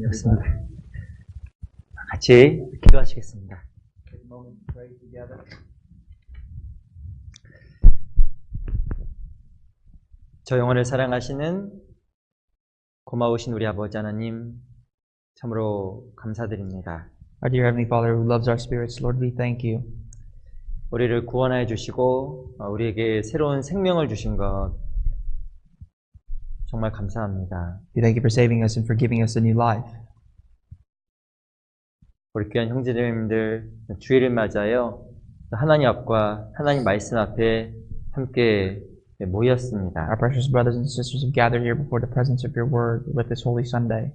좋습니다. 같이 기도하시겠습니다. 저 영혼을 사랑하시는 고마우신 우리 아버지 하나님, 참으로 감사드립니다. Our dear Heavenly Father who loves our spirits, Lord, we thank you. 우리를 구원하여 주시고 우리에게 새로운 생명을 주신 것 정말 감사합니다. We thank you for saving us and for giving us a new life. 우리 귀한 형제님들 주일을 맞아요. 하나님 앞과 하나님 말씀 앞에 함께 모였습니다. Our precious brothers and sisters have gathered here before the presence of your word with this Holy Sunday.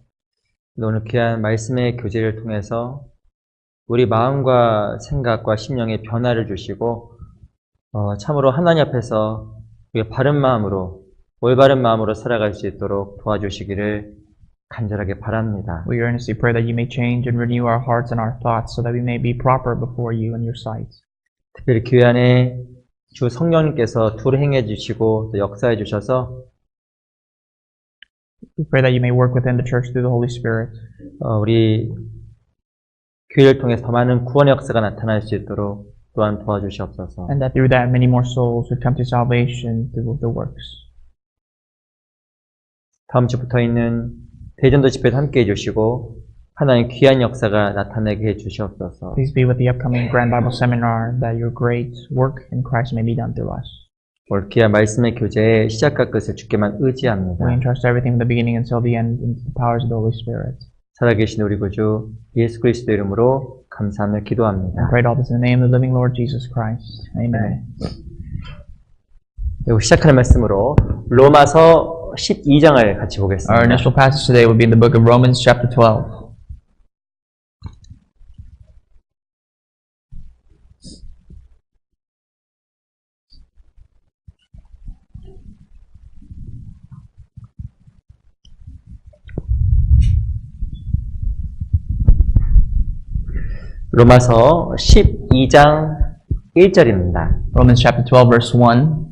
오늘 귀한 말씀의 교제를 통해서 우리 마음과 생각과 심령의 변화를 주시고 참으로 하나님 앞에서 우리가 바른 마음으로 올바른 마음으로 살아갈 수 있도록 도와주시기를 간절하게 바랍니다. We earnestly pray that you may change and renew our hearts and our thoughts so that we may be proper before you in your sight. 특별히 교회 안에 주 성령님께서 둘 행해 주시고 또 역사해 주셔서 We pray that you may work within the church through the Holy Spirit. 우리 교회를 통해서 더 많은 구원의 역사가 나타날 수 있도록 또한 도와주시옵소서. And that through that many more souls would come to salvation through the works. 다음 주 붙어 있는 대전도 집회도 함께 해주시고 하나님 귀한 역사가 나타나게 해주시옵소서. Please be with the upcoming Grand Bible Seminar that your great work in Christ may be done through us. 올 귀한 말씀의 교제의 시작과 끝을 주께만 의지합니다. We entrust everything from the beginning until the end into the powers of the Holy Spirit. 살아계신 우리 구주 예수 그리스도 이름으로 감사하며 기도합니다. I pray all this in the name of the living Lord Jesus Christ. Amen. 그리고 시작하는 말씀으로 로마서 12장을 같이 보겠습니다. Our initial passage today will be in the book of Romans chapter 12. 로마서 12장 1절입니다. Romans chapter 12 verse 1.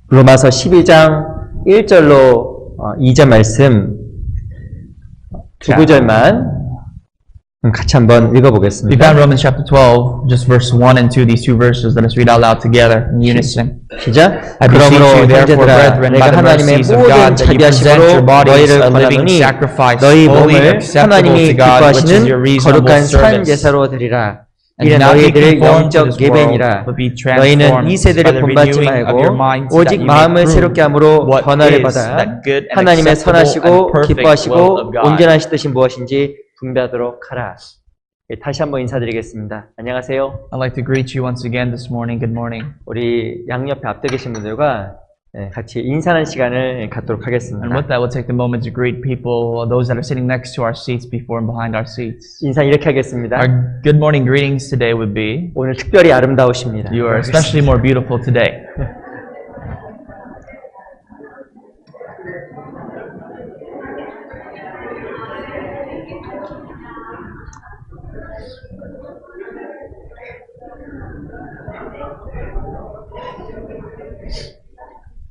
로마서 12장 1절로 2절 말씀 두 구절만 같이 한번 We 읽어보겠습니다. found Romans chapter 12, just verse 1 and 2, these two verses. Let us read out loud together in unison. 시작. I beseech 그러므로 you, therefore, 형제들아, brethren, by 내가 the 하나님의 mercies of 모든 God, that you present your 자비하심으로 bodies 너희를 a living 권하노니 sacrifice, 너희 holy, 몸을 acceptable 하나님이 to God, which is your 기뻐하시는 reasonable 거룩한 산 service. 제사로 드리라. And 이는 not be 너희들의 conformed to 영적 this world, 예배니라. but be 너희는 transformed 이 by 세대를 the 본받지 renewing of your 말고 mind, so that 오직 you may 마음을 prove 새롭게 함으로 what 변화를 is 받아 that good and 하나님의 acceptable 선하시고 and perfect will 기뻐하시고 of God. 온전하신 뜻이 무엇인지 분별하도록 하라. 다시 한번 인사드리겠습니다. 안녕하세요. I'd like to greet you once again this morning. Good morning. 우리 양옆에 앞에 계신 분들과 같이 인사하는 시간을 갖도록 하겠습니다. And with that, we'll take the moment to greet people, those that are sitting next to our seats, before and behind our seats. 인사 이렇게 하겠습니다. Our good morning greetings today would be, 오늘 특별히 아름다우십니다. you are especially more beautiful today.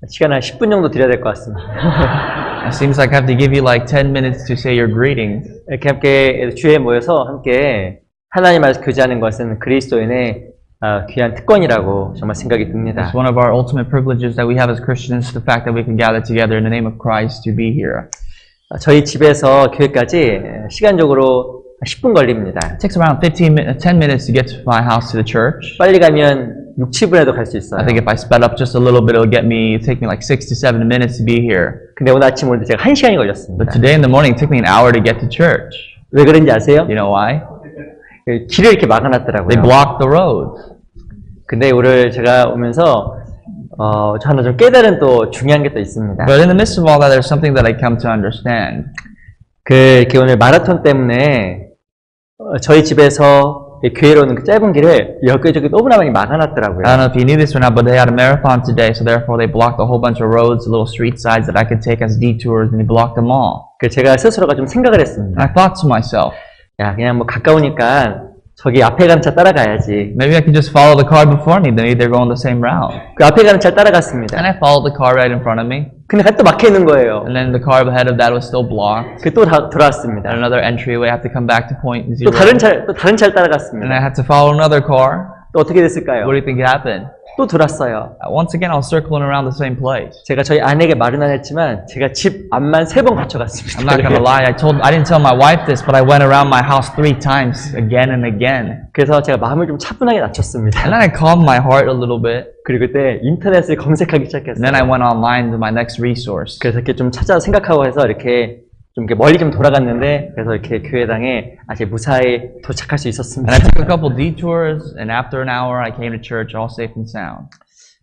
시간 한 10분 정도 드려야 될 것 같습니다. It seems like I have to give you like 10 minutes to say your greetings. 이렇게 함께 주에 모여서 함께 하나님 앞에서 교제하는 것은 그리스도인의 귀한 특권이라고 정말 생각이 듭니다. It's one of our ultimate privileges that we have as Christians, the fact that we can gather together in the name of Christ to be here. 저희 집에서 교회까지 시간적으로 10분 걸립니다. It takes around 10 minutes to get to my house to the church. 빨리 가면 6, 7분에도 갈 수 있어요. I think if I sped up just a little bit, it'll take me like 6 to 7 minutes to be here. 근데 오늘 아침 오는데 제가 1시간이 걸렸습니다. But today in the morning, it took me an hour to get to church. 왜 그런지 아세요? You know why? 길을 이렇게 막아놨더라고요. They blocked the road. 근데 오늘 제가 오면서 저 하나 좀 깨달은 또 중요한 게 또 있습니다. But in the midst of all that, there's something that I come to understand. 이렇게 오늘 마라톤 때문에 저희 집에서 교회로 오는 그 짧은 길을 여기저기 너무나 많이 막아놨더라고요. I don't know if you knew this or not, but they had a marathon today, so therefore they blocked a whole bunch of roads, little street sides that I could take as detours, and they blocked them all. 그래서 제가 스스로가 좀 생각을 했습니다. And I thought to myself, 야, 그냥 뭐 가까우니까 저기 앞에 가는 차 따라가야지. Maybe I could just follow the car before me. Maybe they're going the same route. 그 앞에 가는 차 따라갔습니다. And I followed the car right in front of me. 근데 또 막혀 있는 거예요. And then the car ahead of that was still blocked. 그 또 돌아왔습니다. At another entryway, I have to come back to point 또 zero. 다른 차를 And I 따라갔습니다. had to follow another car. 또 어떻게 됐을까요? What do you think happened? 또 돌았어요. Once again, I was circling around the same place. 제가 저희 아내에게 말은 안 했지만 제가 집 앞만 3번 거쳐갔습니다. I'm not gonna lie, I didn't tell my wife this, but I went around my house 3 times, again and again. 그래서 제가 마음을 좀 차분하게 낮췄습니다. And then I calmed my heart a little bit. 그리고 그때 인터넷을 검색하기 And then I 시작했어요. went online to my next resource. 그래서 이렇게 좀 찾아 생각하고 해서 이렇게 좀 이렇게 멀리 좀 돌아갔는데 그래서 이렇게 교회당에 아직 무사히 도착할 수 And 있었습니다. I took a couple detours, and after an hour, I came to church all safe and sound.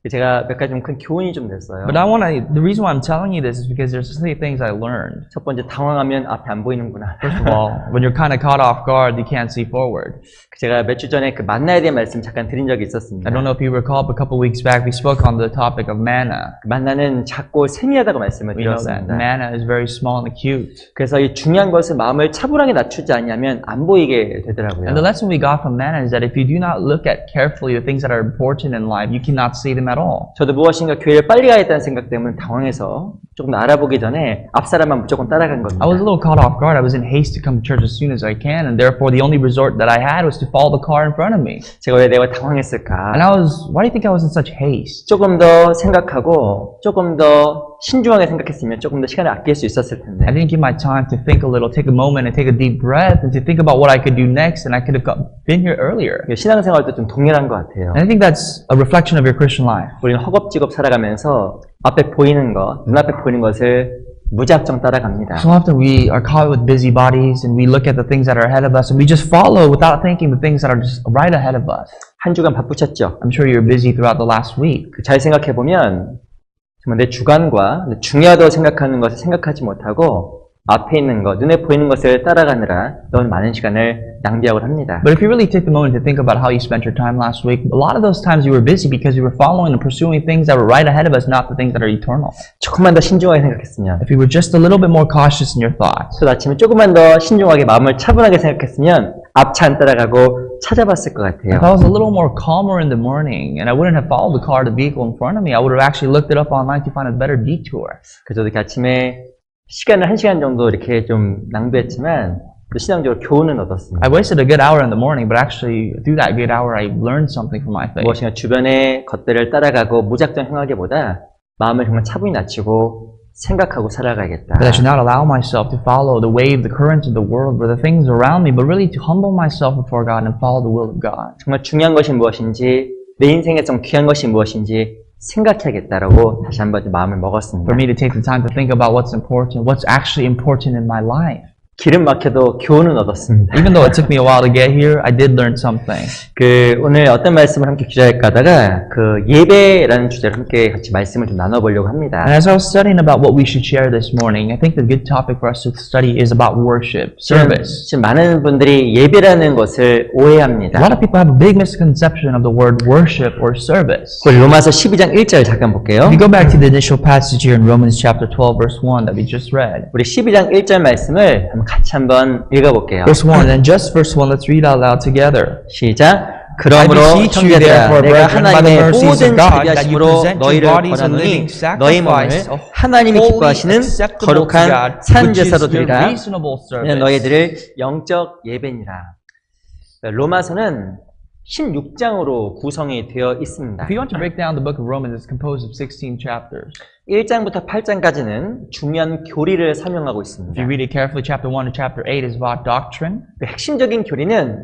제가 몇 가지 좀 큰 교훈이 좀 됐어요. But the reason why I'm telling you this is because there's 3 things I learned. 첫 번째, 당황하면 앞에 안 보이는구나. First of all, when you're kind of caught off guard, you can't see forward. 제가 몇 주 전에 그 만나에 대한 말씀 잠깐 드린 적이 있었습니다. I don't know if you recall, but a couple weeks back, we spoke on the topic of manna. 그 만나는 작고 세미하다고 말씀을 We know that 드렸습니다. manna is very small and acute. 그래서 이 중요한 것은 마음을 차분하게 낮추지 않으면 안 보이게 되더라고요. And the lesson we got from manna is that if you do not look at carefully the things that are important in life, you cannot see them at all. 저도 무엇인가 교회를 빨리 가야겠다는 생각 때문에 당황해서 조금 더 알아보기 전에 앞 사람만 무조건 따라간 겁니다. I was a little caught off guard. I was in haste to come to church as soon as I can, and therefore the only resort that I had was to follow the car in front of me. 제가 왜 내가 당황했을까? And why do you think I was in such haste? 조금 더 생각하고 조금 더 신중하게 생각했으면 조금 더 시간을 아낄 수 있었을 텐데. I didn't give my time to think a little, take a moment and take a deep breath and to think about what I could do next, and I could have been here earlier. 신앙생활도 좀 동일한 것 같아요. And I think that's a reflection of your Christian life. 우리는 허겁지겁 살아가면서 앞에 보이는 것, 눈앞에 보이는 것을 무작정 따라갑니다. So often we are caught with busybodies and we look at the things that are ahead of us and we just follow without thinking the things that are just right ahead of us. 한 주간 바쁘셨죠? I'm sure you're busy throughout the last week. 잘 생각해보면 정말 내 주관과 중요하다고 생각하는 것을 생각하지 못하고 앞에 있는 것, 눈에 보이는 것을 따라가느라 너무 많은 시간을 낭비하고 합니다. But if you really take the moment to think about how you spent your time last week, a lot of those times you were busy because you were following and pursuing things that were right ahead of us, not the things that are eternal. 조금만 더 신중하게 생각했으면, If you were just a little bit more cautious in your thoughts, 또 아침에 조금만 더 신중하게 마음을 차분하게 생각했으면 앞차 안 따라가고 찾아봤을 것 같아요. if I was a little more calmer in the morning and I wouldn't have followed the car, the vehicle in front of me, I would have actually looked it up online to find a better detour. 그래서 이렇게 아침에 시간을 1시간 정도 이렇게 좀 낭비했지만 또 신앙적으로 교훈은 얻었습니다. I wasted a good hour in the morning, but actually through that good hour, I learned something from my faith. 무엇인가 주변의 것들을 따라가고 무작정 행하기보다 마음을 정말 차분히 낮추고 생각하고 살아가야겠다. But I should not allow myself to follow the wave, the currents of the world, or the things around me, but really to humble myself before God and follow the will of God. 정말 중요한 것이 무엇인지 내 인생에 좀 귀한 것이 무엇인지 생각해야겠다라고 다시 한번 마음을 먹었습니다. For me to take the time to think about what's actually important in my life. 기름 막혀도 교훈은 얻었습니다. Even though it took me a while to get here, I did learn something. 오늘 어떤 말씀을 함께 기자할까 하다가 예배라는 주제로 함께 같이 말씀을 좀 나눠보려고 합니다. And as I was studying about what we should share this morning, I think the good topic for us to study is about worship, service. 지금 많은 분들이 예배라는 것을 A 오해합니다. lot of people have a big misconception of the word worship or service. 우리 로마서 12장 1절 잠깐 볼게요. If you go back to the initial passage here in Romans chapter 12, verse 1 that we just read. 우리 12장 1절 말씀을 같이 한번 읽어볼게요. Verse 1, and just verse 1, let's read out loud together. 시작. 그러므로 형제들아 내가 하나님의 모든 자비하심으로 너희를 권하노니 너희 몸을 하나님이 기뻐하시는 거룩한 산 제사로 드리라. 너희들을 영적 예배니라. 로마서는 16장으로 구성이 되어 있습니다. If you want to break down the book of Romans, it's composed of 16 chapters. 1장부터 8장까지는 중요한 교리를 설명하고 있습니다. If you read it carefully, chapter 1 to chapter 8 is about doctrine. 핵심적인 교리는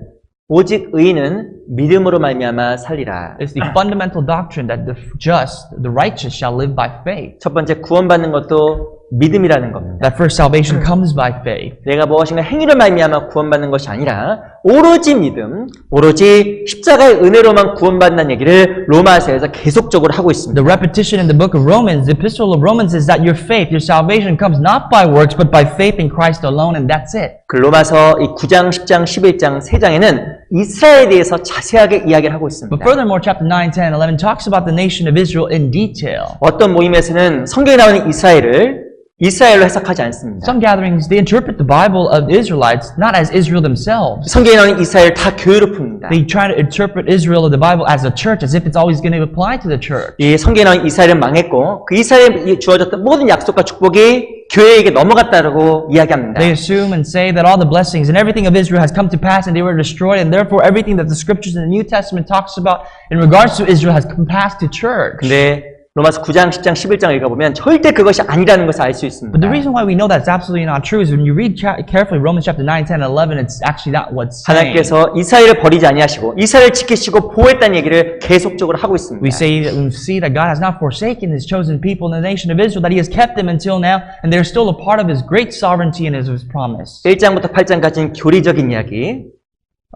오직 의인은 믿음으로 말미암아 살리라. It's the fundamental doctrine that the just, the righteous shall live by faith. 첫 번째 구원받는 것도 믿음이라는 겁니다. That first salvation comes by faith. 내가 무엇인가 행위로 말미암아 구원받는 것이 아니라 오로지 믿음, 오로지 십자가의 은혜로만 구원받는 얘기를 로마서에서 계속적으로 하고 있습니다. The repetition in the book of Romans, the epistle of Romans is that your faith, your salvation comes not by works but by faith in Christ alone, and that's it. 그 로마서 이 9장, 10장, 11장, 3장에는 이스라엘에 대해서 자세하게 이야기를 하고 있습니다. But furthermore, chapter 9, 10, 11 talks about the nation of Israel in detail. 어떤 모임에서는 성경에 나오는 이스라엘을 이스라엘로 해석하지 않습니다. Some gatherings, they interpret the Bible of the Israelites not as Israel themselves. 성경에 나오는 이스라엘 다 교회로 풉니다. They try to interpret Israel of the Bible as a church, as if it's always going to apply to the church. 이 성경에 나오는 이스라엘은 망했고 그 이스라엘에 주어졌던 모든 약속과 축복이 교회에게 넘어갔다라고 이야기합니다. They assume and say that all the blessings and everything of Israel has come to pass and they were destroyed, and therefore everything that the scriptures in the New Testament talks about in regards to Israel has come past to church. 근데 로마서 9장, 10장, 11장을 읽어보면 절대 그것이 아니라는 것을 알 수 있습니다. But the reason why we know that's absolutely not true is when you read carefully Romans chapter 9, 10, and 11, it's actually not what's saying. 하나님께서 이스라엘을 버리지 아니하시고 이스라엘을 지키시고 보호했다는 얘기를 계속적으로 하고 있습니다. We see that God has not forsaken His chosen people in the nation of Israel, that He has kept them until now, and they're still a part of His great sovereignty and His promise. 1장부터 8장까지는 교리적인 이야기,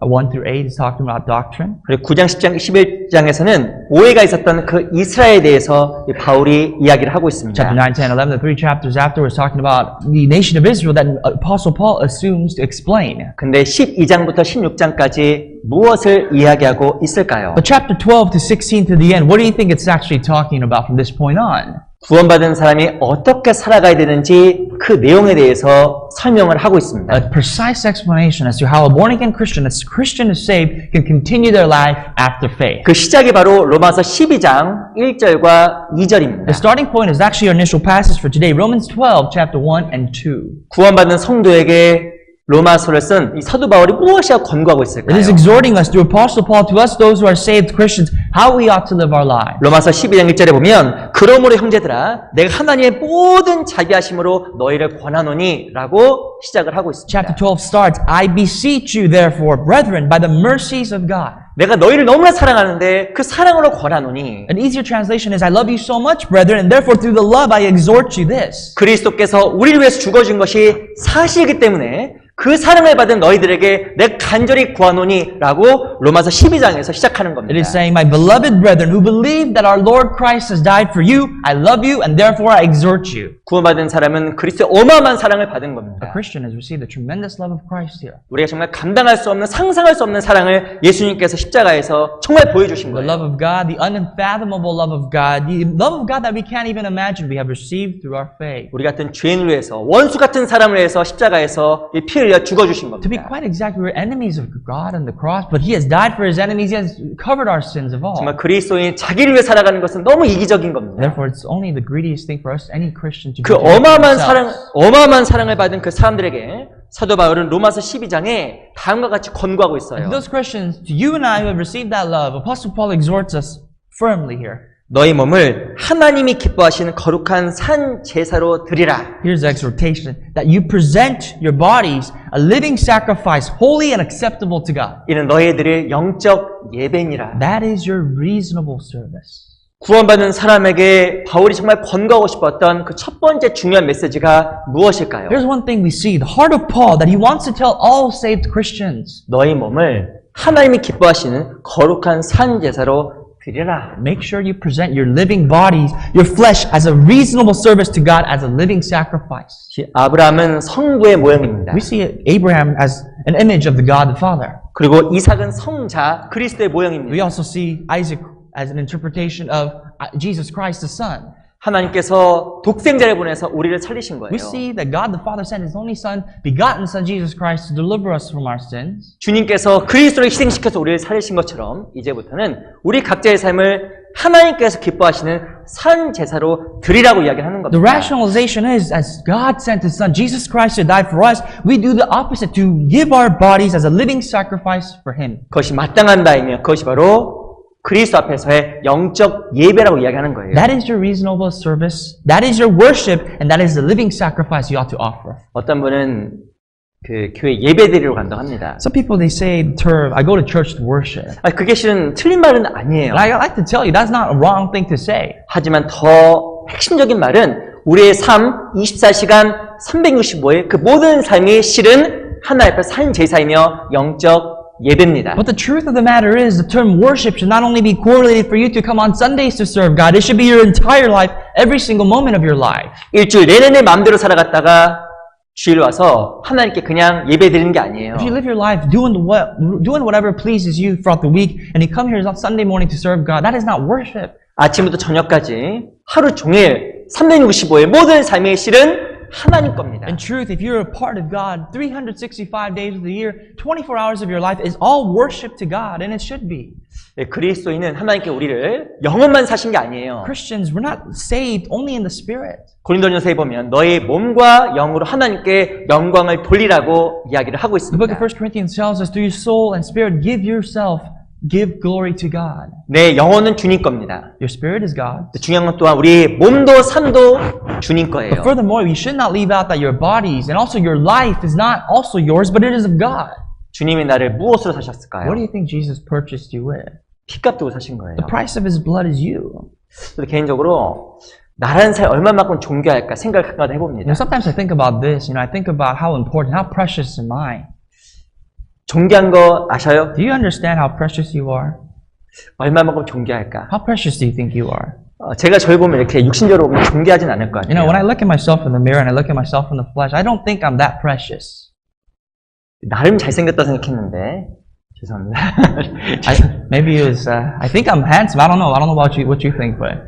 1 through 8 is talking about doctrine. 그리고 9장, 10장, 11장에서는 오해가 있었던 그 이스라엘에 대해서 바울이 이야기를 하고 있습니다. Chapter 9, 10, 11, the three chapters afterwards talking about the nation of Israel that Apostle Paul assumes to explain. 근데 12장부터 16장까지 무엇을 이야기하고 있을까요? But chapter 12 to 16 to the end, what do you think it's actually talking about from this point on? 구원받은 사람이 어떻게 살아가야 되는지 그 내용에 대해서 설명을 하고 있습니다. A precise explanation as to how a born-again Christian, as a Christian is saved, can continue their life after faith. 그 시작이 바로 로마서 12장 1절과 2절입니다. The starting point is actually our initial passage for today, Romans 12, chapter 1 and 2. 구원받은 성도에게 로마서를 쓴 이 사도 바울이 무엇이라고 권고하고 It 있을까요? is exhorting us through Apostle Paul to us, those who are saved Christians, how we ought to live our lives. 로마서 12장 1절에 보면 그러므로 형제들아 내가 하나님의 모든 자비하심으로 너희를 권하노니 라고 시작을 하고 있습니다. Chapter 12 starts, I beseech you therefore, brethren, by the mercies of God. 내가 너희를 너무나 사랑하는데 그 사랑으로 권하노니 An easier translation is, I love you so much, brethren, and therefore through the love I exhort you this. 그리스도께서 우리를 위해서 죽어준 것이 사실이기 때문에 그 사랑을 받은 너희들에게 내가 간절히 구하노니 라고 로마서 12장에서 시작하는 겁니다. It is saying, my beloved brethren, who believe that our Lord Christ has died for you, I love you, and therefore I exhort you. 구원받은 사람은 그리스도의 어마어마한 사랑을 받은 A 겁니다. Christian has received the tremendous love of Christ here. 우리가 정말 감당할 수 없는 상상할 수 없는 사랑을 예수님께서 십자가에서 정말 보여주신 The 거예요. love of God, the unfathomable love of God, the love of God that we can't even imagine we have received through our faith. 우리 같은 죄인을 위해서 원수 같은 사람을 위해서 십자가에서 이 피를 흘려 죽어주신 To be 겁니다. quite exact, we were enemies of God on the cross, but He has died for His enemies. He has covered our sins of all. 정말 그리스도인이 자기를 위해 살아가는 것은 너무 이기적인 겁니다. Therefore, it's only the greediest thing for us, any Christian, to 그 do for 어마어마한 사랑을 받은 그 사람들에게 사도 바울은 로마서 12장에 다음과 같이 권고하고 있어요. And those Christians, to you and I who have received that love, Apostle Paul exhorts us firmly here. 너희 몸을 하나님이 기뻐하시는 거룩한 산 제사로 드리라. Here's the exhortation, that you present your bodies a living sacrifice, holy and acceptable to God. 이는 너희들의 영적 예배니라. That is your reasonable service. 구원받는 사람에게 바울이 정말 권고하고 싶었던 그 첫 번째 중요한 메시지가 무엇일까요? Here's one thing we see, the heart of Paul, that he wants to tell all saved Christians. 너희 몸을 하나님이 기뻐하시는 거룩한 산 제사로 드리라. Make sure you present your living bodies, your flesh, as a reasonable service to God, as a living sacrifice. 아브라함은 성부의 모형입니다. We see Abraham as an image of the God the Father. 그리고 이삭은 성자 그리스도의 모형입니다. We also see Isaac as an interpretation of Jesus Christ the Son. 하나님께서 독생자를 보내서 우리를 살리신 거예요. We see that God the Father sent His only Son, begotten Son Jesus Christ, to deliver us from our sins. 주님께서 그리스도를 희생시켜서 우리를 살리신 것처럼 이제부터는 우리 각자의 삶을 하나님께서 기뻐하시는 산 제사로 드리라고 이야기하는 겁니다. The rationalization is, as God sent His Son, Jesus Christ, to die for us, we do the opposite, to give our bodies as a living sacrifice for Him. 그것이 마땅한다이며 그것이 바로 그리스도 앞에서의 영적 예배라고 이야기하는 거예요. That is your reasonable service, that is your worship, and that is the living sacrifice you ought to offer. 어떤 분은 그 교회 예배드리러 간다고 합니다. Some people, they say the term, I go to church to worship. 그게 실은 틀린 말은 아니에요. And I like to tell you, that's not a wrong thing to say. 하지만 더 핵심적인 말은 우리의 삶 24시간 365일 그 모든 삶이 실은 하나님 앞에 산 제사이며 영적 예배입니다. But the truth of the matter is, the term worship should not only be correlated for you to come on Sundays to serve God, it should be your entire life, every single moment of your life. 일주일 내내 내 마음대로 살아갔다가 주일 와서 하나님께 그냥 예배 드리는 게 아니에요. If you live your life doing whatever pleases you throughout the week, and you come here on Sunday morning to serve God, that is not worship. 아침부터 저녁까지 하루 종일 365일 모든 삶의 실은 하나님 겁니다. In truth, if you're a part of God, 365 days of the year, 24 hours of your life is all worship to God, and it should be. 예, 그리스도인은 하나님께 우리를 영혼만 사신 게 아니에요. Christians, we're not saved only in the Spirit. 고린도전서에 보면 너의 몸과 영으로 하나님께 영광을 돌리라고 이야기를 하고 The book 있습니다. of 1 Corinthians tells us, through your soul and spirit, give glory to God. 내 영혼은 주님 겁니다. Your spirit is God. 중요한 건 또한 우리 몸도 삶도 주님 거예요. But furthermore, you should not leave out that your bodies and also your life is not also yours, but it is of God. 주님이 나를 무엇으로 사셨을까요? What do you think Jesus purchased you with? 피값 주고 사신 거예요. The price of His blood is you. 저도 개인적으로 나라는 사람 얼마만큼 존귀할까 생각을 가끔 You 해봅니다. know, sometimes I think about this. I think about how important, how precious am I? 존귀한 거 아셔요? Do you understand how precious you are? 얼마만큼 존귀할까? How precious do you think you are? 제가 저를 보면 이렇게 육신적으로 보면 존귀하진 않을 것 You know, 같아요. when I look at myself in the mirror and I look at myself in the flesh, I don't think I'm that precious. 나름 잘생겼다 생각했는데 죄송합니다. Maybe it was. I think I'm handsome. I don't know about you. What you think, but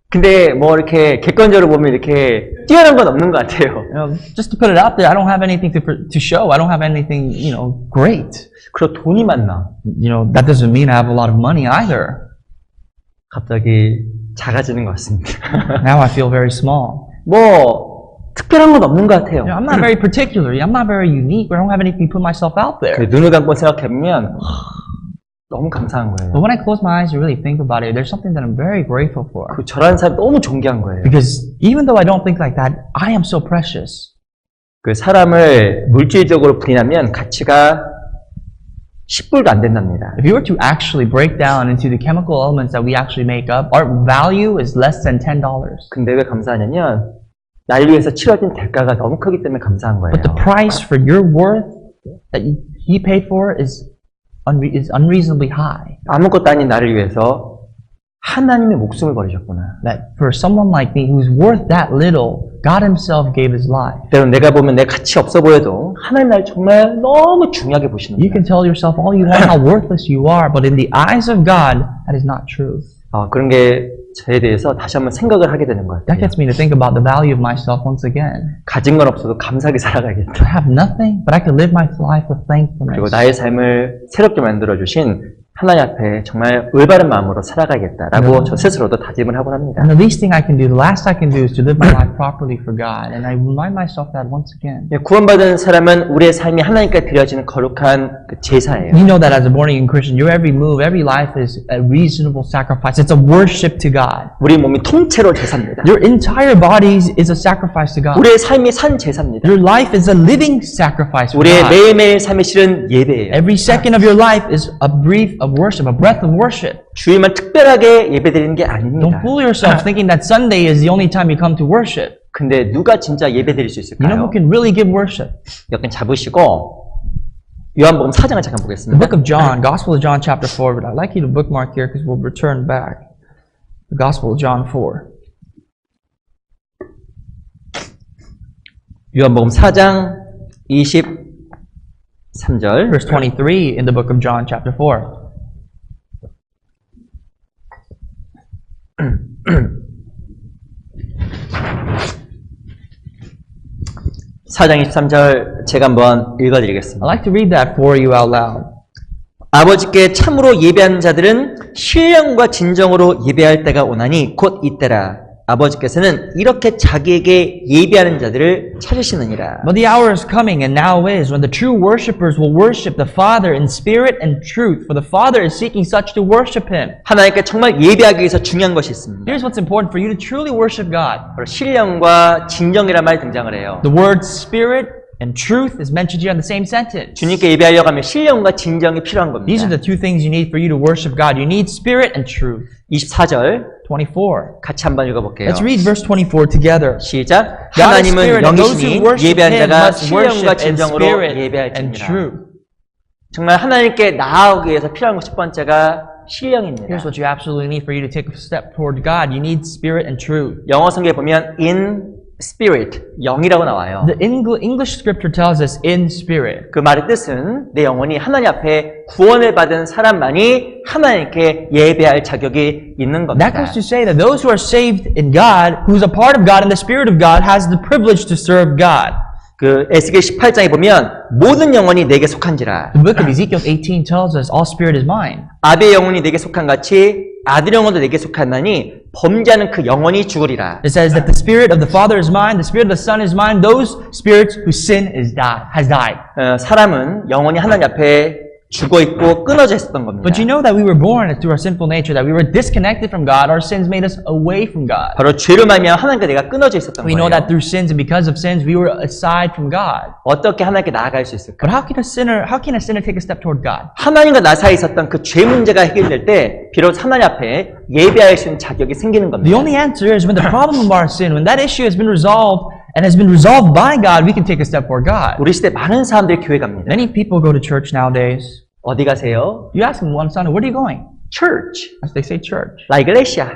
근데 뭐 이렇게 객관적으로 보면 이렇게 뛰어난 건 없는 것 같아요. you know, just to put it out there, I don't have anything to show. I don't have anything, great. 그리고 돈이 많나? You know, that doesn't mean I have a lot of money either. 갑자기 작아지는 것 같습니다. Now I feel very small. 뭐 특별한 건 없는 것 같아요. You know, I'm not very particular. I'm not very unique. I don't have anything to put myself out 그 there. 눈을 감고 생각해보면 너무 감사한 거예요. But when I close my eyes and really think about it, there's something that I'm very grateful for. 그 저라는 사람이 너무 존귀한 거예요. Because even though I don't think like that, I am so precious. 그 사람을 물질적으로 분인하면 가치가 10불도 안 된답니다. If you were to actually break down into the chemical elements that we actually make up, our value is less than $10. 근데 왜 감사하냐면 나를 위해서 치러진 대가가 너무 크기 때문에 감사한 거예요. But the price for your worth that He paid for is unreasonably high. 아무것도 아닌 나를 위해서 하나님의 목숨을 버리셨구나. That for someone like me who's worth that little, God Himself gave His life. 때론 내가 보면 내 가치 없어 보여도 하나님 나를 정말 너무 중요하게 보시는 You 거예요. can tell yourself all you want how worthless you are, but in the eyes of God, that is not truth. 그런 게 저에 대해서 다시 한번 생각을 하게 되는 것 That 같아요. gets me to think about the value of myself once again. 가진 건 없어도 감사하게 살아가야겠다. I have nothing, but I can live my life with thankfulness. 그리고 나의 삶을 새롭게 만들어주신 하나님 앞에 정말 올바른 마음으로 살아가야겠다라고 저 스스로도 다짐을 하곤 합니다. And the least thing I can do, the last I can do is to live my life properly for God. And I remind myself that once again. 구원받은 사람은 우리의 삶이 하나님께 드려지는 거룩한 그 제사예요. You know that as a born-again Christian, your every move, every life is a reasonable sacrifice. It's a worship to God. 우리 몸이 통째로 제사입니다. Your entire body is a sacrifice to God. 우리의 삶이 산 제사입니다. Your life is a living sacrifice for 우리의 God. 매일매일 삶이 실은 예배예요. Every second of your life is a breath of worship, a breath of worship. 주일만 특별하게 예배드리는 게 Don't 아닙니다. fool yourself thinking that Sunday is the only time you come to worship. 근데 누가 진짜 예배드릴 수 You know 있을까요? who can really give worship? 여긴 잡으시고 요한복음 4장을 잠깐 The 보겠습니다. book of John, Gospel of John chapter 4, but I'd like you to bookmark here because we'll return back. The Gospel of John 4. 요한복음 4장 23절 Verse 23 in the book of John chapter 4. 4장 23절 제가 한번 I'd 읽어드리겠습니다. like to read that for you out loud. 아버지께 참으로 예배하는 자들은 신령과 진정으로 예배할 때가 오나니 곧 이때라. 아버지께서는 이렇게 자기에게 예배하는 자들을 찾으시느니라. But the hour is coming, and now is, when the true worshippers will worship the Father in spirit and truth, for the Father is seeking such to worship Him. 하나님께 정말 예배하기 위해서 중요한 것이 있습니다. Here's what's important for you to truly worship God. 바로 신령과 진정이란 말이 등장을 해요. The word spirit and truth is mentioned here in the same sentence. 주님께 예배하려고 하면 신령과 진정이 필요한 These are 겁니다. the two things you need for you to worship God. You need spirit and truth. 24절 24. 같이 한번 읽어볼게요. Let's read verse 24 together. 시작. God is 하나님은 spirit, and those who 영이시니 worship 예배한 Him 자가 must 신령과 worship in 진정으로 spirit and 예배할지니라. truth. 정말 하나님께 나아오기 위해서 필요한 것 첫 번째가 신령입니다. Here's what you absolutely need for you to take a step toward God. You need spirit and truth. 영어 성경에 보면 in spirit, 영이라고 나와요. The English scripture tells us in spirit. 그 말의 뜻은 내 영혼이 하나님 앞에 구원을 받은 사람만이 하나님께 예배할 자격이 있는 겁니다. That goes to say that those who are saved in God, who's a part of God and the Spirit of God, has the privilege to serve God. 그 에스겔 18장에 보면 모든 영혼이 내게 속한지라. The book of Ezekiel 18 tells us all spirit is mine. 아비의 영혼이 내게 속한 같이 아들 영혼도 내게 속하나니 범죄하는 그 영혼이 죽으리라. It says that the spirit of the Father is mine, the spirit of the Son is mine, those spirits whose sin has died. 사람은 영혼이 하나님 앞에 죽어 있고 끊어져 있었던 겁니다. But you know that we were born through our sinful nature, that we were disconnected from God, our sins made us away from God. 바로 죄로 말미암아 하나님과 내가 끊어져 있었던 We know that 거예요. through sins and because of sins, we were aside from God. 어떻게 하나님께 나아갈 수 있을까? But how can a sinner take a step toward God? 하나님과 나 사이에 있었던 그 죄 문제가 해결될 때 비로소 하나님 앞에 예배할 수 있는 자격이 생기는 겁니다. The only answer is when the problem of our sin, when that issue has been resolved and has been resolved by God, we can take a step toward God. 우리 시대 많은 사람들이 교회 갑니다. Many people go to church nowadays. 어디 가세요? You ask them one Sunday, where are you going? Church. As they say church. 라 이글레시아.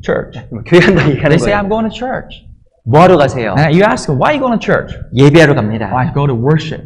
Church. 교회 간다 얘기하는 They say, 거예요. I'm going to church. 뭐 하러 가세요? And you ask them, why are you going to church? 예배하러 갑니다. I go to worship.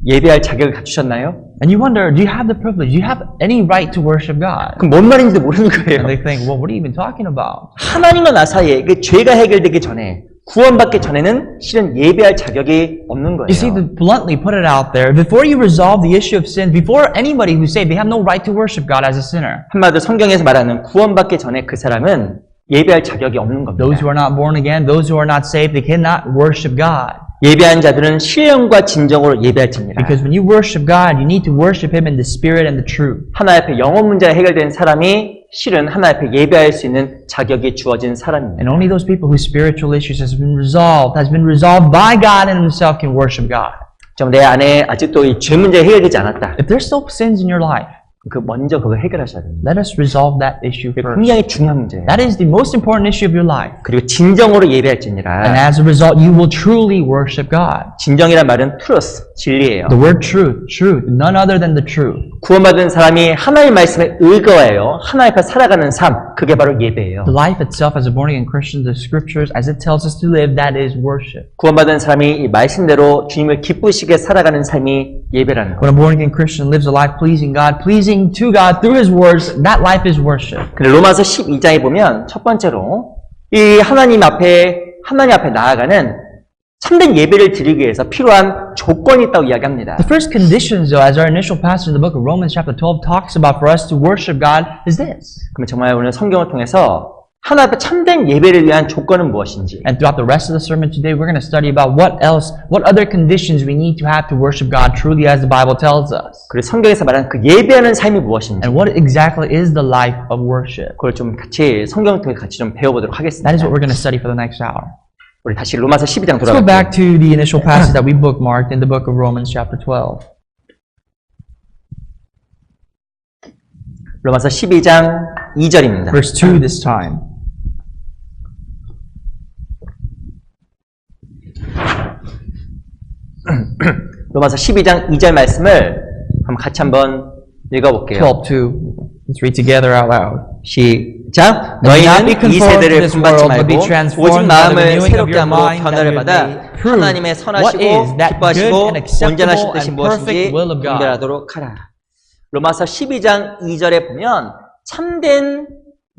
예배할 자격을 갖추셨나요? And you wonder, do you have the privilege? Do you have any right to worship God? 그럼 뭔 말인지도 모르는 And 거예요. they think, well, what are you even talking about? 하나님과 나 사이에 그 죄가 해결되기 전에 구원받기 전에는 실은 예배할 자격이 없는 You see, 거예요. to bluntly put it out there, before you resolve the issue of sin, before anybody who's saved, they have no right to worship God as a sinner. 한마디로 성경에서 말하는 구원받기 전에 그 사람은 예배할 자격이 없는 Those 겁니다. who are not born again, those who are not saved, they cannot worship God. 예배하는 자들은 신령과 진정으로 예배할지니라. Because when you worship God, you need to worship Him in the Spirit and the truth. 하나님 앞에 영혼 문제가 해결된 사람이 실은 하나님 앞에 예배할 수 있는 자격이 주어진 사람입니다. And only those people whose spiritual issues has been resolved by God and Himself can worship God. 좀 내 안에 아직도 이 죄 문제가 해결되지 않았다. If there's still sins in your life, 먼저 그걸 해결하셔야 됩니다. let us resolve that issue first. 굉장히 중요한 문제예요. That is the most important issue of your life. 그리고 진정으로 And 예배할지니라. as a result, you will truly worship God. 진정이란 말은 truth, 진리예요. The word truth, none other than the truth. 구원받은 사람이 하나님 말씀에 의거하여 하나님 앞에 살아가는 삶, 그게 바로 예배예요. The life itself as a born-again Christian, the scriptures, as it tells us to live, that is worship. 구원받은 사람이 이 말씀대로 주님을 기쁘시게 살아가는 삶이 예배라는 거예요. When a born-again Christian lives a life pleasing God, pleasing to God through His words, that life is worship. 근데 로마서 12장에 보면 첫 번째로 이 하나님 앞에 나아가는 참된 예배를 드리기 위해서 필요한 조건이 있다고 이야기합니다. The first conditions, though, as our initial passage in the book of Romans chapter 12 talks about for us to worship God, is this. 그러면 정말 오늘 성경을 통해서 하나님 앞에 참된 예배를 위한 조건은 무엇인지, And throughout the rest of the sermon today, we're going to study about what other conditions we need to have to worship God truly as the Bible tells us. 그리고 성경에서 말하는 그 예배하는 삶이 무엇인지, And what exactly is the life of worship. 그걸 좀 같이 성경을 통해 같이 좀 배워보도록 하겠습니다. That is what we're going to study for the next hour. 우리 다시 로마서 12장 Let's go back 돌아갈게요. to the initial passage that we bookmarked in the book of Romans chapter 12. 로마서 12장 2절입니다. Verse 2 this time. 로마서 12장 2절 말씀을 같이 한번 읽어볼게요. 12:2. Let's read together out loud. 시작. And do not be 너희는 이 conformed to 세대를 this 본받지 world, but be 말고 transformed 오직 by the 마음을 renewing of 새롭게 your 함으로 mind, that 변화를 you 받아 may prove 하나님의 what 선하시고 is that 기뻐하시고 good and acceptable 온전하신 뜻이 and 무엇인지 perfect will of God. 분별하도록 하라. 로마서 12장 2절에 보면 참된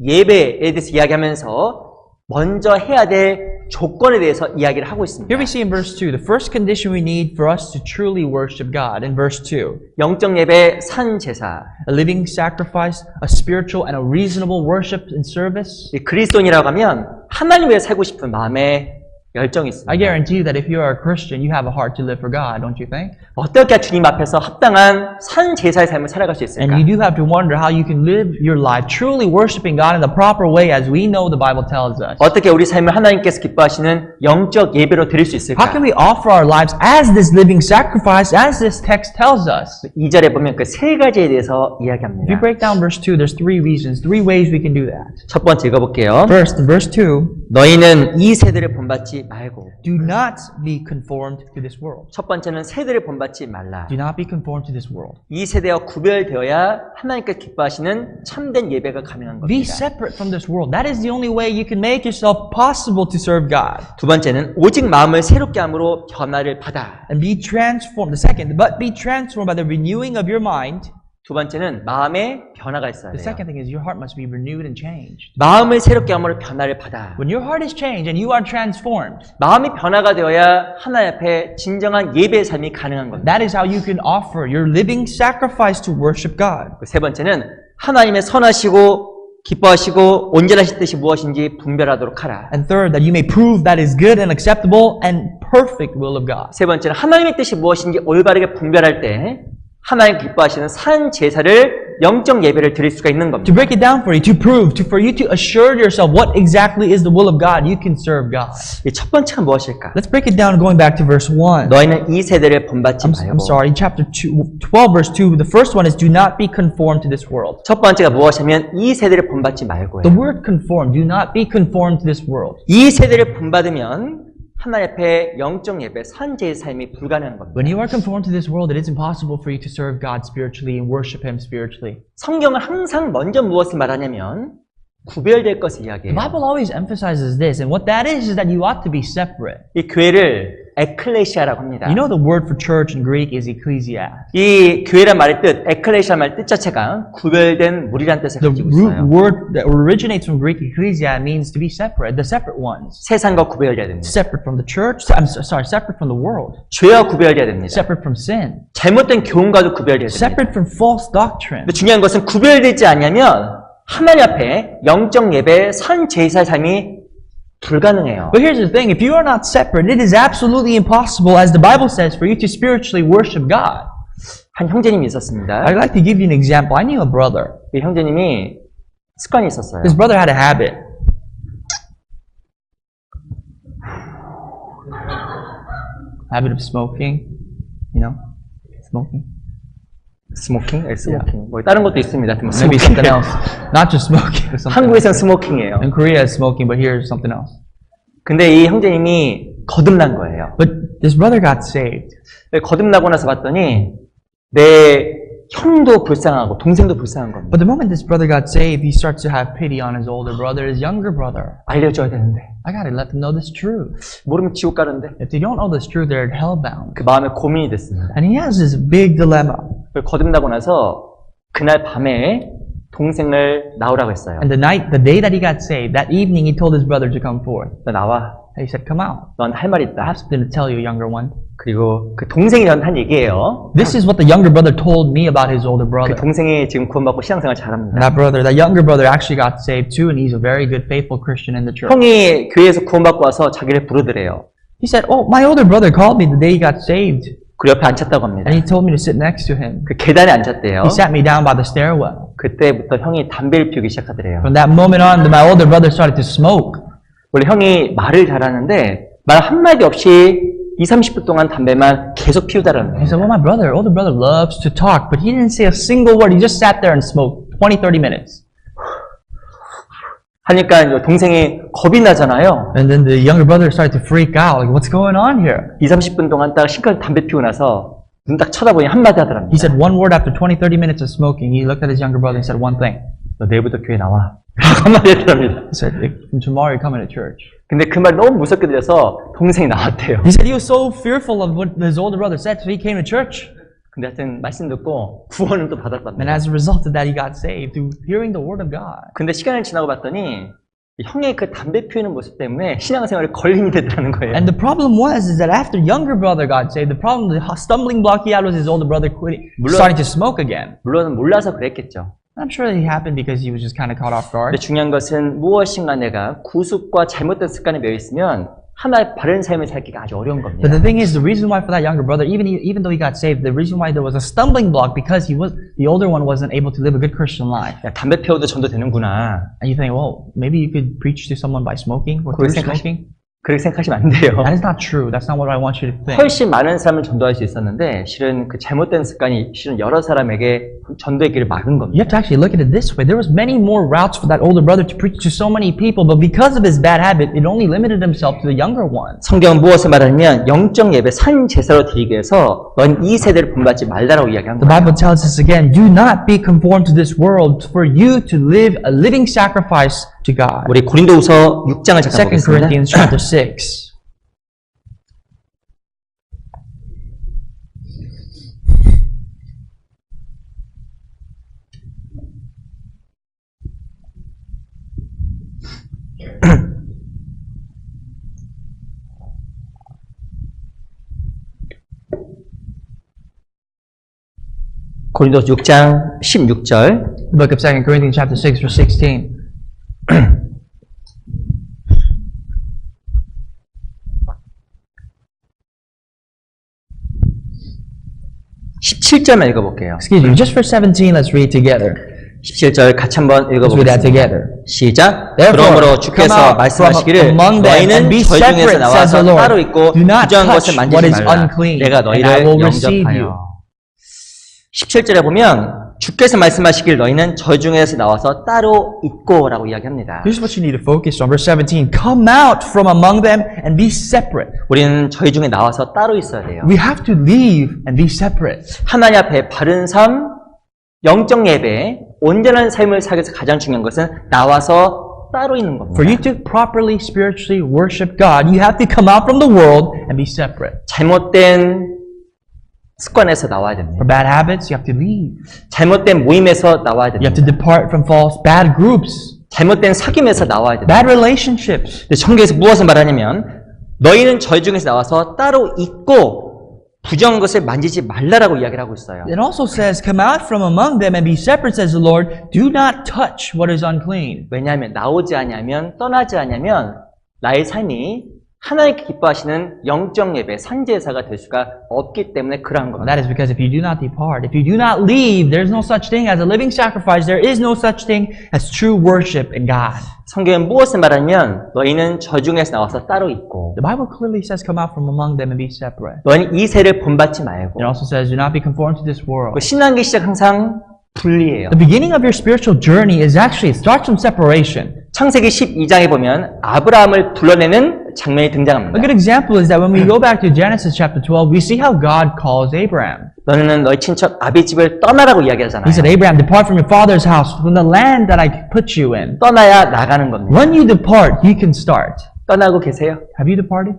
예배에 대해서 이야기하면서 먼저 해야 될 조건에 대해서 이야기를 하고 있습니다. Here we see in verse 2, the first condition we need for us to truly worship God. In verse 2, 영적 예배, 산 제사. a living sacrifice, a spiritual and a reasonable worship and service. 이 그리스도인이라고 하면 하나님 위해 살고 싶은 마음에 열정이 있습니다. I guarantee you that if you are a Christian, you have a heart to live for God, don't you think? 어떻게 주님 앞에서 합당한 산 제사의 삶을 살아갈 수 And 있을까? you do have to wonder how you can live your life truly worshiping God in the proper way as we know the Bible tells us. 어떻게 우리 삶을 하나님께서 기뻐하시는 영적 예배로 드릴 수 있을까? How can we offer our lives as this living sacrifice, as this text tells us? 2절에 보면 그 세 가지에 대해서 If you 이야기합니다. break down verse 2, there's three reasons, three ways we can do that. 첫 번째 읽어볼게요. First, in verse 2, 너희는 이 세대를 본받지 말고. Do not be conformed to this world. 첫 번째는 세대를 본받지 말라. Do not be conformed to this world. 이 세대와 구별되어야 하나님께 기뻐하시는 참된 예배가 가능한 Be 겁니다. separate from this world. That is the only way you can make yourself possible to serve God. 두 번째는 오직 마음을 새롭게 함으로 변화를 받아. And be transformed. The second, but be transformed by the renewing of your mind. 두 번째는 마음에 변화가 있어야 The 돼요. second thing is your heart must be renewed and changed. 마음을 새롭게 함으로 변화를 받아. When your heart is changed and you are transformed, 마음이 변화가 되어야 하나님 앞에 진정한 예배의 삶이 가능한 겁니다. that is how you can offer your living sacrifice to worship God. 세 번째는 하나님의 선하시고 기뻐하시고 온전하신 뜻이 무엇인지 분별하도록 하라. And third, that you may prove that is good and acceptable and perfect will of God. 세 번째는 하나님의 뜻이 무엇인지 올바르게 분별할 때 하나님 기뻐하시는 산 제사를 영적 예배를 드릴 수가 있는 겁니다. To break it down for you, to prove, for you to assure yourself what exactly is the will of God, you can serve God. 이 첫 번째가 무엇일까? Let's break it down going back to verse 1. 너희는 이 세대를 본받지 I'm 말고. sorry, chapter 12, verse 2, the first one is do not be conformed to this world. 첫 번째가 무엇이냐면 이 세대를 본받지 말고요. The word conform, do not be conformed to this world. 이 세대를 본받으면 하나님 앞에 영적 예배, 산제의 삶이 불가능한 겁니다. When you are conformed to this world, it is impossible for you to serve God spiritually and worship Him spiritually. 성경은 항상 먼저 무엇을 말하냐면 구별될 것을 The 이야기해요. Bible always emphasizes this, and what that is that you ought to be separate. 이 교회를 에클레시아라고 합니다. You know the word for church in Greek is ecclesia. 이 교회란 말의 뜻, 에클레시아 말 뜻 자체가 구별된 무리란 뜻을 The 가지고 root 있어요. word that originates from Greek ecclesia means to be separate, the separate ones. 세상과 구별돼야 됩니다. Separate from the church, separate from the world. 죄와 구별돼야 됩니다. Separate from sin. 잘못된 교훈과도 구별돼야 됩니다. Separate from false doctrine. 근데 중요한 것은 구별되지 않냐면 하나님 앞에 영적 예배, 산 제사의 삶이 불가능해요. But here's the thing, if you are not separate, it is absolutely impossible, as the Bible says, for you to spiritually worship God. 한 형제님이 있었습니다. I'd like to give you an example. I knew a brother. 이 형제님이 습관이 있었어요. His brother had a habit. Habit of smoking, you know, smoking. 스모킹? 스모킹. 뭐 다른 것도 있습니다. 뭐 Maybe something else. Not just smoking. But something 한국에선 else. 스모킹이에요. In Korea, it's smoking, but here is something else. 근데 이 형제님이 거듭난 거예요. But this brother got saved. 거듭나고 나서 봤더니 내 형도 불쌍하고 동생도 불쌍한 겁니다. But the moment this brother got saved, he starts to have pity on his older brother, his younger brother. 알려줘야 되는데 I gotta let them know this truth. 모르면 지옥 가는데 If they don't know this truth, they're hellbound. 그 마음에 고민이 됐습니다. And he has this big dilemma. 거듭나고 나서 그날 밤에 동생을 나오라고 했어요. And the day that he got saved, that evening he told his brother to come forth. 너 나와. He said, come out. 넌 할 말 I 있다. have something to tell you, younger one. 그리고 그 동생이 저한테 한 얘기예요. This is what the younger brother told me about his older 그 brother. 동생이 지금 구원받고 신앙생활 And 잘합니다. that younger brother actually got saved too, and he's a very good, faithful Christian in the church. 형이 교회에서 구원받고 와서 자기를 부르더래요. He said, oh, my older brother called me the day he got saved. 그 옆에 앉혔다고 합니다. And he told me to sit next to him. 그 계단에 앉혔대요. He sat me down by the stairwell. 그때부터 형이 담배를 피우기 시작하더래요. From that moment on, my older brother started to smoke. 원래 형이 말을 잘하는데 말 한마디 없이 20-30분 동안 담배만 계속 피우다라는 He 거예요. said, well, my older brother loves to talk, but he didn't say a single word. He just sat there and smoked 20, 30 minutes. 하니까 동생이 겁이 나잖아요. And then the younger brother started to freak out, like, what's going on here? 20-30분 동안 딱 실컷 담배 피우고 나서 눈 딱 쳐다보니 한마디 He 하더랍니다. said one word after 20, 30 minutes of smoking. He looked at his younger brother and said one thing. 너 내일부터 교회 나와. 한마디 하더랍니다. He said, from tomorrow you're coming to church. 근데 그 말 너무 무섭게 들려서 동생이 나왔대요. He said he was so fearful of what his older brother said, so he came to church. 근데 하여튼 말씀 듣고 구원은 또 And 받았답니다. as a result of that, he got saved through hearing the word of God. 근데 시간을 지나고 봤더니 형의 그 담배 피우는 모습 때문에 신앙생활에 걸림이 됐다는 거예요. And the problem was is that after younger brother got saved, the stumbling block he had was his older brother starting to smoke again. 물론 몰라서 그랬겠죠. I'm sure it happened because he was just kind of caught off 근데 guard. 중요한 것은 무엇인가 내가 구습과 잘못된 습관에 매여 있으면 하나의 바른 삶을 살기가 아주 어려운 But 겁니다. the thing is, the reason why for that younger brother, even though he got saved, the reason why there was a stumbling block because the older one wasn't able to live a good Christian life. 야, 담배 피워도 전도 되는구나. And you think, well, maybe you could preach to someone by smoking or 그걸 through 생각하시- smoking. 그렇게 생각하시면 안 돼요. That is not true. That's not what I want you to think. 훨씬 많은 사람을 전도할 수 있었는데 실은 그 잘못된 습관이 실은 여러 사람에게 전도의 길을 막은 You 겁니다. have to actually look at it this way. There was many more routes for that older brother to preach to so many people, but because of his bad habit, it only limited himself to the younger ones. 성경은 무엇을 말하냐면 영적 예배 산 제사로 드리기 위해서 넌 이 세대를 본받지 말라라고 이야기한 The 거예요. Bible tells us again, do not be conformed to this world, for you to live a living sacrifice to God. 우리 고린도후서 6장을 잠깐 2 보겠습니다. Corinthians chapter 6. 고린도서 6장 16절 The book of 2 Corinthians chapter 6 verse 16. 17절만 읽어볼게요. Excuse me, just for 17, let's read together. 17절 같이 한번 Let's read that 읽어보겠습니다. together. 시작. Therefore, 그러므로 come 주께서 out 말씀하시기를 from among them 너희는 and be 저희 중에서 separate, says the 나와서 Lord. 따로 있고 Do not 부정한 touch 것을 what 만지지 is 말라. unclean, 내가 and I 너희를 will receive you. 영접하여. 17절에 보면 주께서 말씀하시길 너희는 저희 중에서 나와서 따로 있고 라고 이야기합니다. Here's what you need to focus on. Verse 17. Come out from among them and be separate. 우리는 저희 중에 나와서 따로 있어야 돼요. We have to leave and be separate. 하나님 앞에 바른 삶, 영적 예배, 온전한 삶을 살기 위해서 가장 중요한 것은 나와서 따로 있는 겁니다. For you to properly spiritually worship God, you have to come out from the world and be separate. 잘못된 습관에서 나와야 됩니다. For bad habits, you have to leave. 잘못된 모임에서 나와야 You have to 됩니다. depart from false bad groups, 잘못된 사귐에서 나와야 됩니다. bad relationships. 근데 성경에서 무엇을 말하냐면 너희는 저희 중에서 나와서 따로 있고 부정한 것을 만지지 말라라고 이야기를 하고 있어요. It also says, come out from among them and be separate, says the Lord. Do not touch what is unclean. 왜냐하면 나오지 않으면 떠나지 않으면 나의 삶이 하나님께 기뻐하시는 영적 예배, 산제사가 될 수가 없기 때문에 그러한 겁니다. That is because if you do not depart, if you do not leave, there is no such thing as a living sacrifice. There is no such thing as true worship in God. 성경은 무엇을 말하냐면 너희는 저 중에서 나와서 따로 있고 The Bible clearly says, come out from among them and be separate. 너희는 이 세를 본받지 말고 It also says, do not be conformed to this world. 그 신앙기 시작 항상 분리해요. The beginning of your spiritual journey is actually, it starts from separation. 창세기 12장에 보면 아브라함을 불러내는 장면이 A 등장합니다. good example is that when we go back to Genesis chapter 12, we see how God calls Abraham. 너는 너희 친척 아비 집을 떠나라고 이야기하잖아요. He said, Abraham, depart from your father's house, from the land that I put you in. 떠나야 나가는 겁니다. When you depart, you can start. 떠나고 계세요? Have you departed?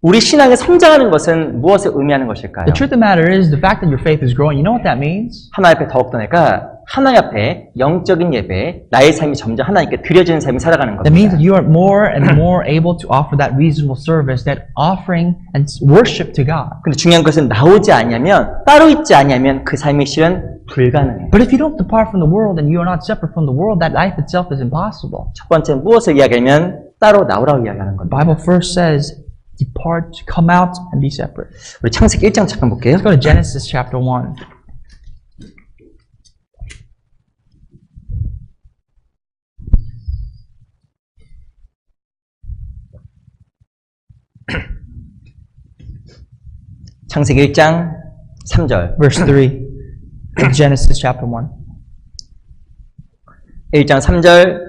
우리 신앙이 성장하는 것은 무엇을 의미하는 것일까요? The truth of the matter is, the fact that your faith is growing, you know what that means? 하나님 앞에 더욱더 내가 하나님 앞에 영적인 예배, 나의 삶이 점점 하나님께 드려지는 삶을 살아가는 That means 겁니다. that you are more and more able to offer that reasonable service, that offering and worship to God. 근데 중요한 것은 나오지 않으면, 따로 있지 않으면 그 삶이 실은 불가능해요. But if you don't depart from the world and you are not separate from the world, that life itself is impossible. 첫 번째 무엇을 이야기하면 따로 나오라고 이야기하는 The 겁니다. Bible first says, depart, come out, and be separate. 우리 창세기 1장 잠깐 볼게요. Let's go to Genesis chapter 1. 창세기 1장 3절. Verse 3. Genesis chapter 1. 1장 3절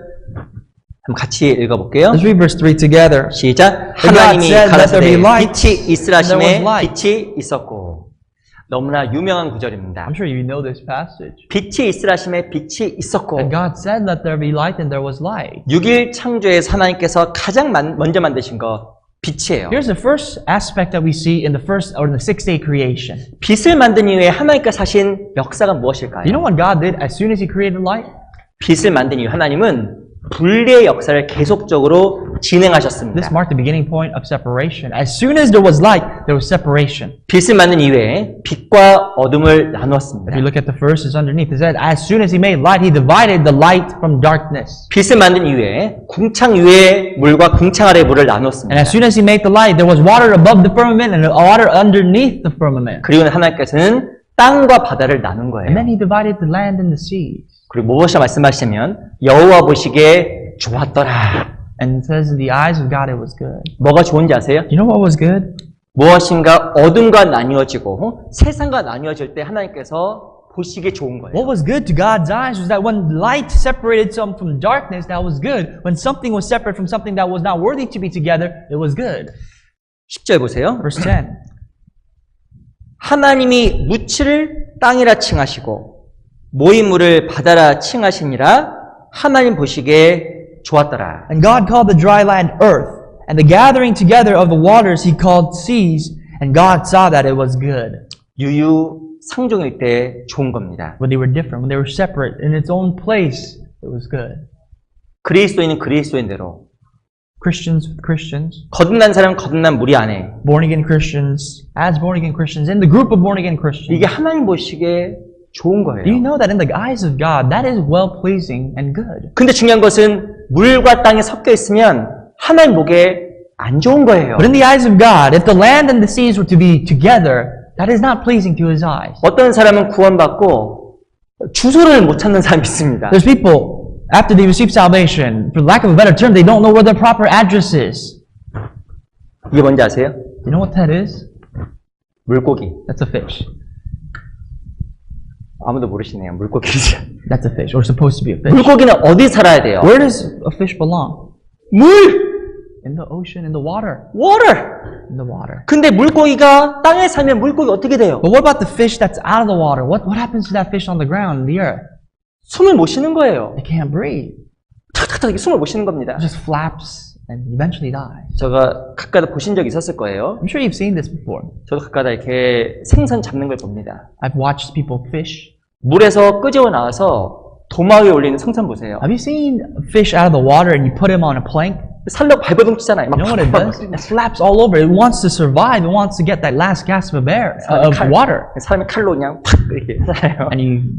한번 같이 읽어볼게요. Let's read verse 3 together. 시작. God 하나님이 said, "Let there be 가라사대 light." 빛이 있으라 And there was 하심에 light. 빛이 있었고. 너무나 유명한 구절입니다. I'm sure you know this passage. 빛이 있으라 하심에 빛이 있었고. And God said, let there be light, and there was light. 6일 창조에서 하나님께서 가장 먼저 만드신 거 빛이에요. Here's the first aspect that we see in the first or in the 6-day creation. 빛을 만든 이후에 하나님께서 하신 역사가 무엇일까요? You know what God did as soon as He created light? 빛을 만든 이후 하나님은 분리의 역사를 계속적으로 진행하셨습니다. This marked the beginning point of separation. As soon as there was light, there was separation. 빛을 만든 이후에 빛과 어둠을 나누었습니다. If you look at the verses underneath, it said, as soon as He made light, He divided the light from darkness. 빛을 만든 이후에 궁창 위의 물과 궁창 아래의 물을 나누었습니다. And as soon as He made the light, there was water above the firmament and water underneath the firmament. 그리고 하나님께서는 땅과 바다를 나눈 거예요. And then He divided the land and the sea. 그리고 무엇을 말씀하시냐면 여호와 보시기에 좋았더라 And it says in the eyes of God it was good. 뭐가 좋은지 아세요? You know what was good? 무엇인가 어둠과 나뉘어지고 세상과 나뉘어질 때 하나님께서 보시기에 좋은 거예요. What was good to God's eyes was that when light separated some from darkness, that was good. When something was separate from something that was not worthy to be together, it was good. 10절 보세요. Verse 10. 하나님이 무치를 땅이라 칭하시고 모임물을 바다라 칭하시니라 하나님 보시기에 좋았더라. And God called the dry land earth, and the gathering together of the waters he called seas, and God saw that it was good. 유유상종일 때 좋은 겁니다. When they were different, when they were separate in its own place, it was good. 그리스도인은 그리스도인대로 Christians with Christians, 거듭난 사람은 거듭난 무리 안에 born again Christians, as born again Christians, in the group of born again Christians. 이게 하나님 보시기에 좋은 거예요. Do you know that in the eyes of God, that is well pleasing and good? 근데 중요한 것은 물과 땅이 섞여 있으면 하나님 보기에 안 좋은 거예요. But in the eyes of God, if the land and the seas were to be together, that is not pleasing to His eyes. 어떤 사람은 구원받고 주소를 못 찾는 사람이 있습니다. There's people, after they receive salvation, for lack of a better term, they don't know where their proper address is. 이게 뭔지 아세요? You know what that is? 물고기. That's a fish. 아무도 모르시네요. 물고기죠. That's a fish, or supposed to be a fish. 물고기는 어디 살아야 돼요? Where does a fish belong? 물! In the ocean, in the water. water! In the water. 근데 물고기가 땅에 살면 물고기 어떻게 돼요? But what about the fish that's out of the water? What happens to that fish on the ground, in the earth? 숨을 못 쉬는 거예요. They can't breathe. 탁탁탁 숨을 못 쉬는 겁니다. It just flaps and eventually dies. 제가 가까이 보신 적 있었을 거예요. I'm sure you've seen this before. 저도 가까이 이렇게 생선 잡는 걸 봅니다. I've watched people fish. 물에서 끄집어 나와서 도마 위에 올리는 생선 보세요. Have you seen a fish out of the water and you put him on a plank? 살려고 발버둥 치잖아요. You know what it does? It flaps all over. It wants to survive. It wants to get that last gasp of air, of water. 사람이 칼로 그냥 팍 이렇게 살아요. And you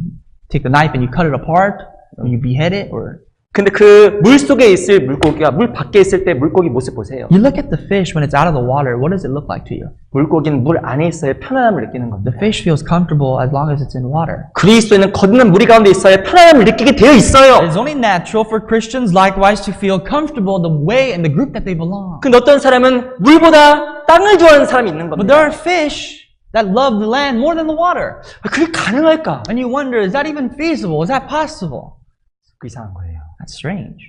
take the knife and you cut it apart, or you behead it, or 근데 그 물 속에 있을 물고기와 물 밖에 있을 때 물고기 모습 보세요. you look at the fish when it's out of the water. What does it look like to you? 물고기는 물 안에 있어야 편안함을 느끼는 겁니다. The fish feels comfortable as long as it's in water. 그리스도인은 거듭난 무리 가운데 있어야 편안함을 느끼게 되어 있어요. It's only natural for Christians likewise to feel comfortable the way and the group that they belong. 근데 어떤 사람은 물보다 땅을 좋아하는 사람이 있는 But there 겁니다. are fish that love the land more than the water. 그게 가능할까? And you wonder, is that even feasible? Is that possible? 그 이상한 거예요. That's strange.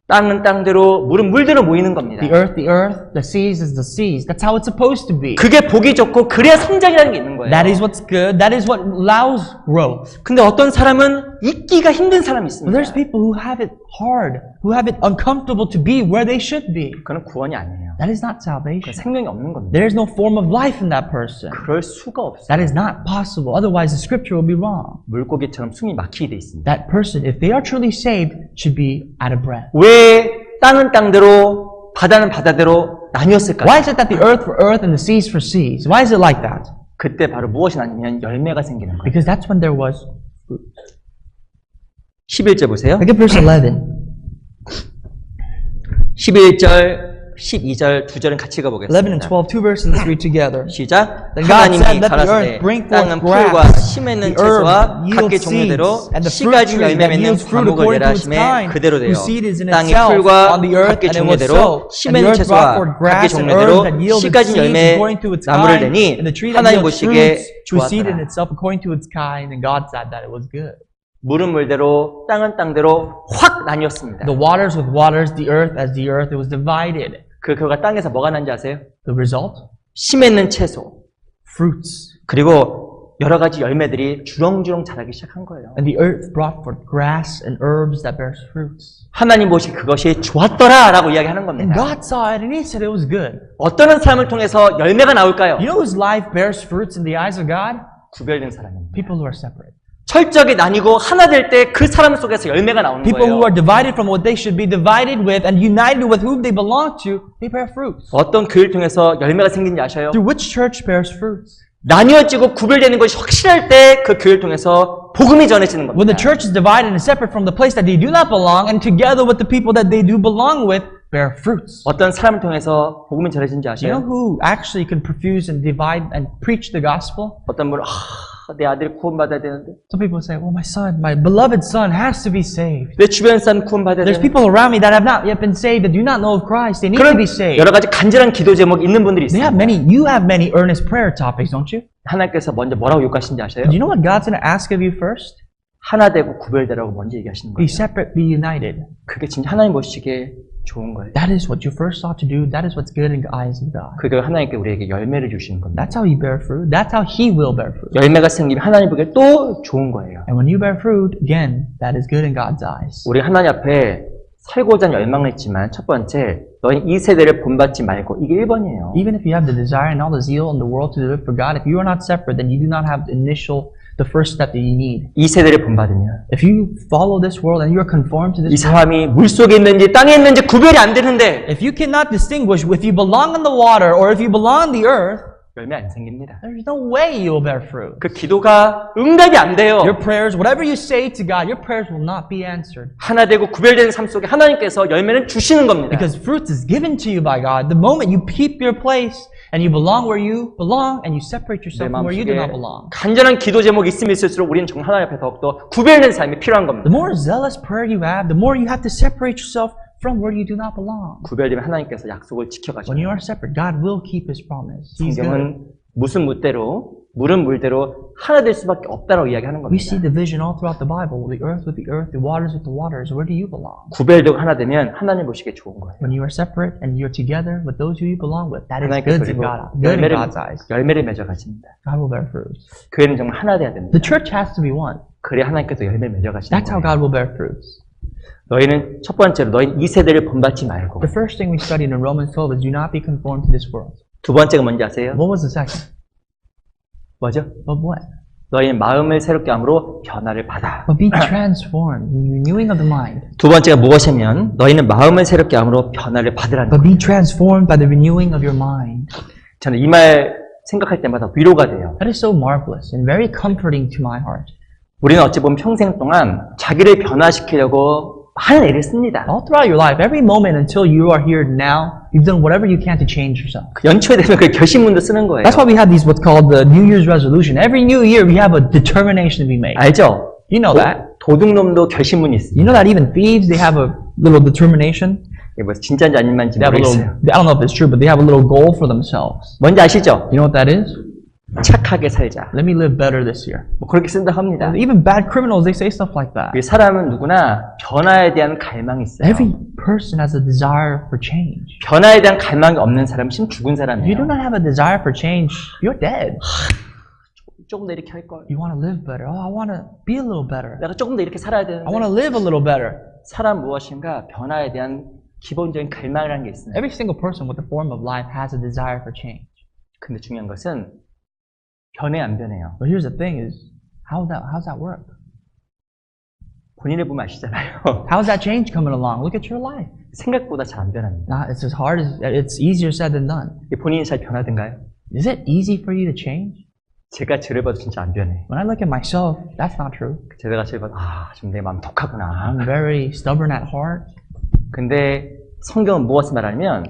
땅은 땅대로, 물은 물대로 모이는 겁니다. The earth, the seas is the seas. That's how it's supposed to be. 그게 보기 좋고 그래야 성장이라는 게 있는 거예요. That is what's good. That is what allows growth. 근데 어떤 사람은 있기가 힘든 사람이 But 있습니다. there's people who have it hard, who have it uncomfortable to be where they should be. 그건 구원이 아니에요. That is not 그 salvation. 생명이 없는 겁니다. There is no form of life in that person. 그럴 수가 없어요. That is not possible. Otherwise, the scripture will be wrong. 물고기처럼 숨이 막히게 돼 있습니다. That person, if they are truly saved, should be out of breath. 왜 땅은 땅대로, 바다는 바다대로 나뉘었을까요? Why is it that the earth for earth and the seas for seas? Why is it like that? 그때 바로 무엇이 나뉘면 열매가 생기는 거예요. Because that's when there was fruit. 11절 보세요. Look at verse 11. 11절, 12절, 두 절은 같이 11 and 가보겠습니다. 12, two verses, let's read together. 시작. Then God 하나님이 said, let the 가라사대 earth bring forth 땅은 풀과 grass, 씨 맺는 the 채소와 herb yields 각기 종류대로 seeds, and the 씨 fruit 가진 tree 열매 that 맺는 yields fruit 과목을 according 내라 to its 하심에 kind, 그대로 돼요. whose seed is in 땅이 itself 풀과 on the earth, 각기 and it was 종류대로 so. 씨 And the 맺는 earth brought 채소와 forth 각기 grass and 종류대로 herb that 씨 yielded 가진 seeds 열매 according to its 나무를 kind, 내니 and the tree that 하나님 yields 보시기에 fruits, whose seed in 좋았더라. itself according to its kind, and God said that it was good. 물은 물대로 땅은 땅대로 확 나뉘었습니다. The waters with waters, the earth as the earth, it was divided. 그 결과 땅에서 뭐가 난지 아세요? The result? 씨 맺는 채소 Fruits. 그리고 여러 가지 열매들이 주렁주렁 자라기 시작한 거예요. And the earth brought forth grass and herbs that bears fruits. 하나님 보시 그것이 좋았더라라고 이야기하는 And 겁니다. God saw it and He said it was good. 어떤 사람을 통해서 열매가 나올까요? You know whose life bears fruits in the eyes of God? 구별된 사람입니다. People who are separate. 철저하게 나뉘고 하나 될 때 그 사람 속에서 열매가 나오는 People who 거예요. are divided from what they should be divided with and united with whom they belong to, they bear fruits. 어떤 교회를 통해서 열매가 생긴지 아셔요? Through which church bears fruits? 나뉘어지고 구별되는 것이 확실할 때 그 교회를 통해서 복음이 전해지는 When the 겁니다. church is divided and separate from the place that they do not belong and together with the people that they do belong with, bear fruits. 어떤 사람을 통해서 복음이 전해진지 Do you know 아셔요? who actually can profuse and divide and preach the gospel? 어떤 분은 내 아들이 구원받아야 되는데, Some people say, well, my beloved son has to be saved. 내 주변 사람 구원받아야 There's 되는데, people around me that have not yet been saved, that do not know of Christ. They need to 그런 be saved. 여러 가지 간절한 기도 제목 있는 분들이 You 있어요. have many earnest prayer topics, don't you? 하나님께서 먼저 뭐라고 요구하신지 아세요? Do you know what God's going to ask of you first? 하나 되고 구별되라고 먼저 얘기하시는 Be 거예요. separate, be united. 그게 진짜 하나님 보시기에 좋은 거예요. That is what you first ought to do. That is what's good in the eyes of God. 그게 하나님께 우리에게 열매를 주시는 겁니다. That's how you bear fruit. That's how He will bear fruit. 열매가 생기면 하나님 보기에 또 좋은 거예요. And when you bear fruit, again, that is good in God's eyes. 우리 하나님 앞에 살고자 하는 열망을 했지만 첫 번째, 너희 이 세대를 본받지 말고 이게 1번이에요. Even if you have the desire and all the zeal in the world to live for God, if you are not separate, then you do not have the first step that you need. 이 세대를 본받으면 If you follow this world and you are conformed to 이 this world, 사람이 물속에 있는지 땅에 있는지 구별이 안 되는데 if you cannot distinguish if you belong in the water or if you belong on the earth, 열매 안 생깁니다. there's no way you will bear fruit. 그 기도가 응답이 안 돼요. Your prayers, whatever you say to God, your prayers will not be answered. 하나 되고 구별되는 삶 속에 하나님께서 열매는 주시는 겁니다. Because fruit is given to you by God. The moment you keep your place and you belong where you belong and you separate 내 yourself from where you do 마음속에 not belong. 간절한 기도 제목이 있으면 있을수록 우리는 정말 하나님 앞에 더욱더 구별된 삶이 필요한 겁니다. The more zealous prayer you have, the more you have to separate yourself from where you do not belong. 구별되면 하나님께서 약속을 When 지켜가시는 you 거예요. are separate, God will keep His promise. He's good. 성경은 무슨 무대로 물은 물대로 하나 될 수밖에 없다라고 이야기하는 We see 겁니다. division all throughout the Bible. The earth with the earth, the waters with the waters. Where do you belong? 구별되고 하나 되면 하나님 보시기에 좋은 거예요. When you are separate and you're together with those who you belong with, that is 하나님께서 good in 그리고 good in God's eyes. 열매를 맺어가십니다. God will bear fruit. 교회는 정말 하나 돼야 됩니다. The church has to be one. 그래야 하나님께서 열매를 맺어가시는 That's how 거예요. God will bear fruits. 너희는 첫 번째로 너희 이 세대를 본받지 말고, The first thing we studied in Romans 12 is do not be conformed to this world. 두 번째가 뭔지 아세요? What was the second? 뭐죠? Of what? 너희는 마음을 새롭게 함으로 변화를 받아. But be transformed, renewing of the mind. 두 번째가 무엇이면 너희는 마음을 새롭게 함으로 변화를 받으라는 But 거예요. be transformed by the renewing of your mind. 저는 이 말 생각할 때마다 위로가 돼요. That is so marvelous and very comforting to my heart. 우리는 어찌 보면 평생 동안 자기를 변화시키려고 많은 애를 씁니다. All throughout your life, every moment until you are here now, you've done whatever you can to change yourself. 그 연초에 되면 그 결심문도 쓰는 거예요. That's why we have these what's called the New Year's resolution. Every new year we have a determination to be made. 알죠? You know that. 도둑놈도 결심문이 있어요. You know that even thieves, they have a little determination. 이게 뭐 진짜인지 아닌지 They have a little, 모르겠어요. I don't know if it's true, but they have a little goal for themselves. 뭔지 아시죠? You know what that is? 착하게 살자. Let me live better this year. 뭐 그렇게 쓴다 합니다. Even bad criminals, they say stuff like that. 이 사람은 누구나 변화에 대한 갈망이 있어요. Every person has a desire for change. 변화에 대한 갈망이 없는 사람은 심 죽은 If you do 사람이에요. not have a desire for change, you're dead. 조금 더 이렇게 할 걸. You want to live better. Oh, I want to be a little better. 내가 조금 더 이렇게 살아야 I want 되는데 to live a little better. 사람 무엇인가 변화에 대한 기본적인 갈망이라는 게 있어요. Every single person with a form of life has a desire for change. 근데 중요한 것은 변해 안 변해요. But here's the thing is, how's that work? 본인을 보면 아시잖아요. How's that change coming along? Look at your life. 생각보다 잘 안 변합니다. It's as hard as, it's easier said than done. 본인이 잘 변하던가요? Is it easy for you to change? 제가 저를 봐도 진짜 안 변해. When I look at myself, that's not true. 제가 저를 봐도 좀 내 마음 독하구나. I'm very stubborn at heart. 근데 성경은 무엇을 말하냐면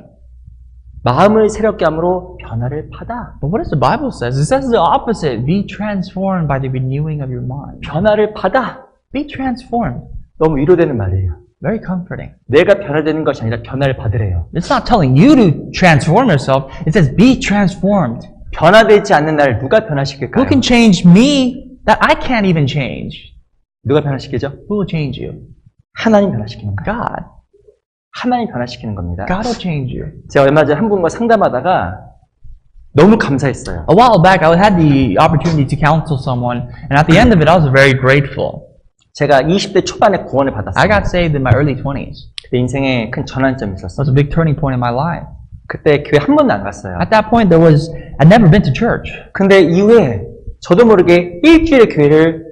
마음을 새롭게 함으로 변화를 받아. But what does the Bible says? It says the opposite. Be transformed by the renewing of your mind. 변화를 받아. Be transformed. 너무 위로되는 말이에요. Very comforting. 내가 변화되는 것이 아니라 변화를 받으래요. It's not telling you to transform yourself. It says be transformed. 변화되지 않는 나를 누가 변화시킬까요? Who can change me that I can't even change? 누가 변화시키죠? Who will change you? 하나님 변화시키는 거예요. God. 하나님 변화시키는 겁니다. God will change you. 제가 얼마 전에 한 분과 상담하다가 너무 감사했어요. A while back, I had the opportunity to counsel someone, and at the end of it, I was very grateful. 제가 20대 초반에 구원을 I 받았어요. got saved in my early 20s. 그때 인생에 큰 전환점이 It 있었어요. was a big turning point in my life. 그때 교회 한 번도 안 갔어요. At that point, I'd never been to church. 근데 이후에 저도 모르게 일주일에 교회를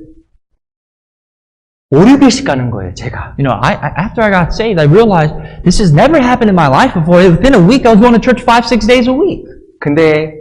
5, 6일씩 가는 거예요, 제가. You know, after I got saved, I realized this has never happened in my life before. Within a week, I was going to church 5, 6 days a week. 근데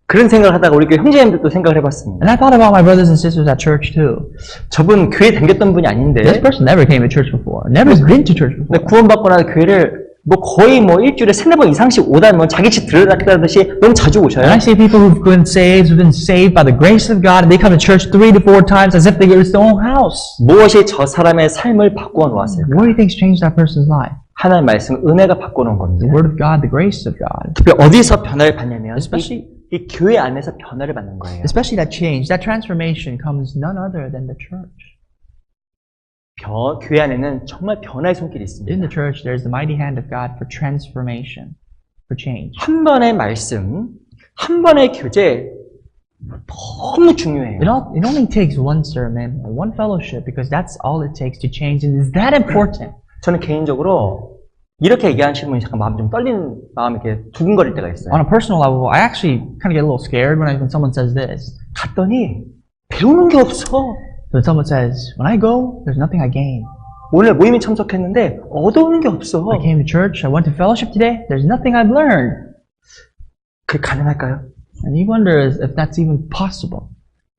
그런 생각을 하다가 우리 교회 형제님들도 생각을 해봤습니다. And I thought about my brothers and sisters at church too. 저분 교회 다녔던 분이 This 아닌데 person never came to church before. Never been to church 근데 before. 구원받고 나서 교회를 뭐 거의 뭐 일주일에 3-4번 이상씩 오다면 자기 집 들어갔다듯이 너무 자주 오셔요. And I see people who've been saved by the grace of God, and they come to church 3 to 4 times as if they go to their own house. 무엇이 저 사람의 삶을 바꾸어 놓았을까? What do you think's changed that person's life? 하나님의 말씀, 은혜가 바꿔놓은 겁니다. The Word of God, the grace of God. 특히 어디서 변화를 받냐면 Especially, 이 교회 안에서 변화를 받는 거예요. especially that change, that transformation comes none other than the church. 교회 안에는 정말 변화의 손길이 In 있습니다. the church, there's the mighty hand of God for transformation, for change. 한 번의 말씀, 한 번의 교제 너무 중요해요. It only takes one sermon or one fellowship because that's all it takes to change, and it's that important. 저는 개인적으로 이렇게 얘기하시는 분이 잠깐 마음 좀 떨리는 마음이 이렇게 두근거릴 때가 있어요. On a personal level, I actually kind of get a little scared when someone says this. 갔더니 배우는 게 없어. When someone says, when I go, there's nothing I gain. 오늘 모임에 참석했는데 얻어오는 게 없어. I came to church, I went to fellowship today, there's nothing I've learned. 그게 가능할까요? And you wonder if that's even possible.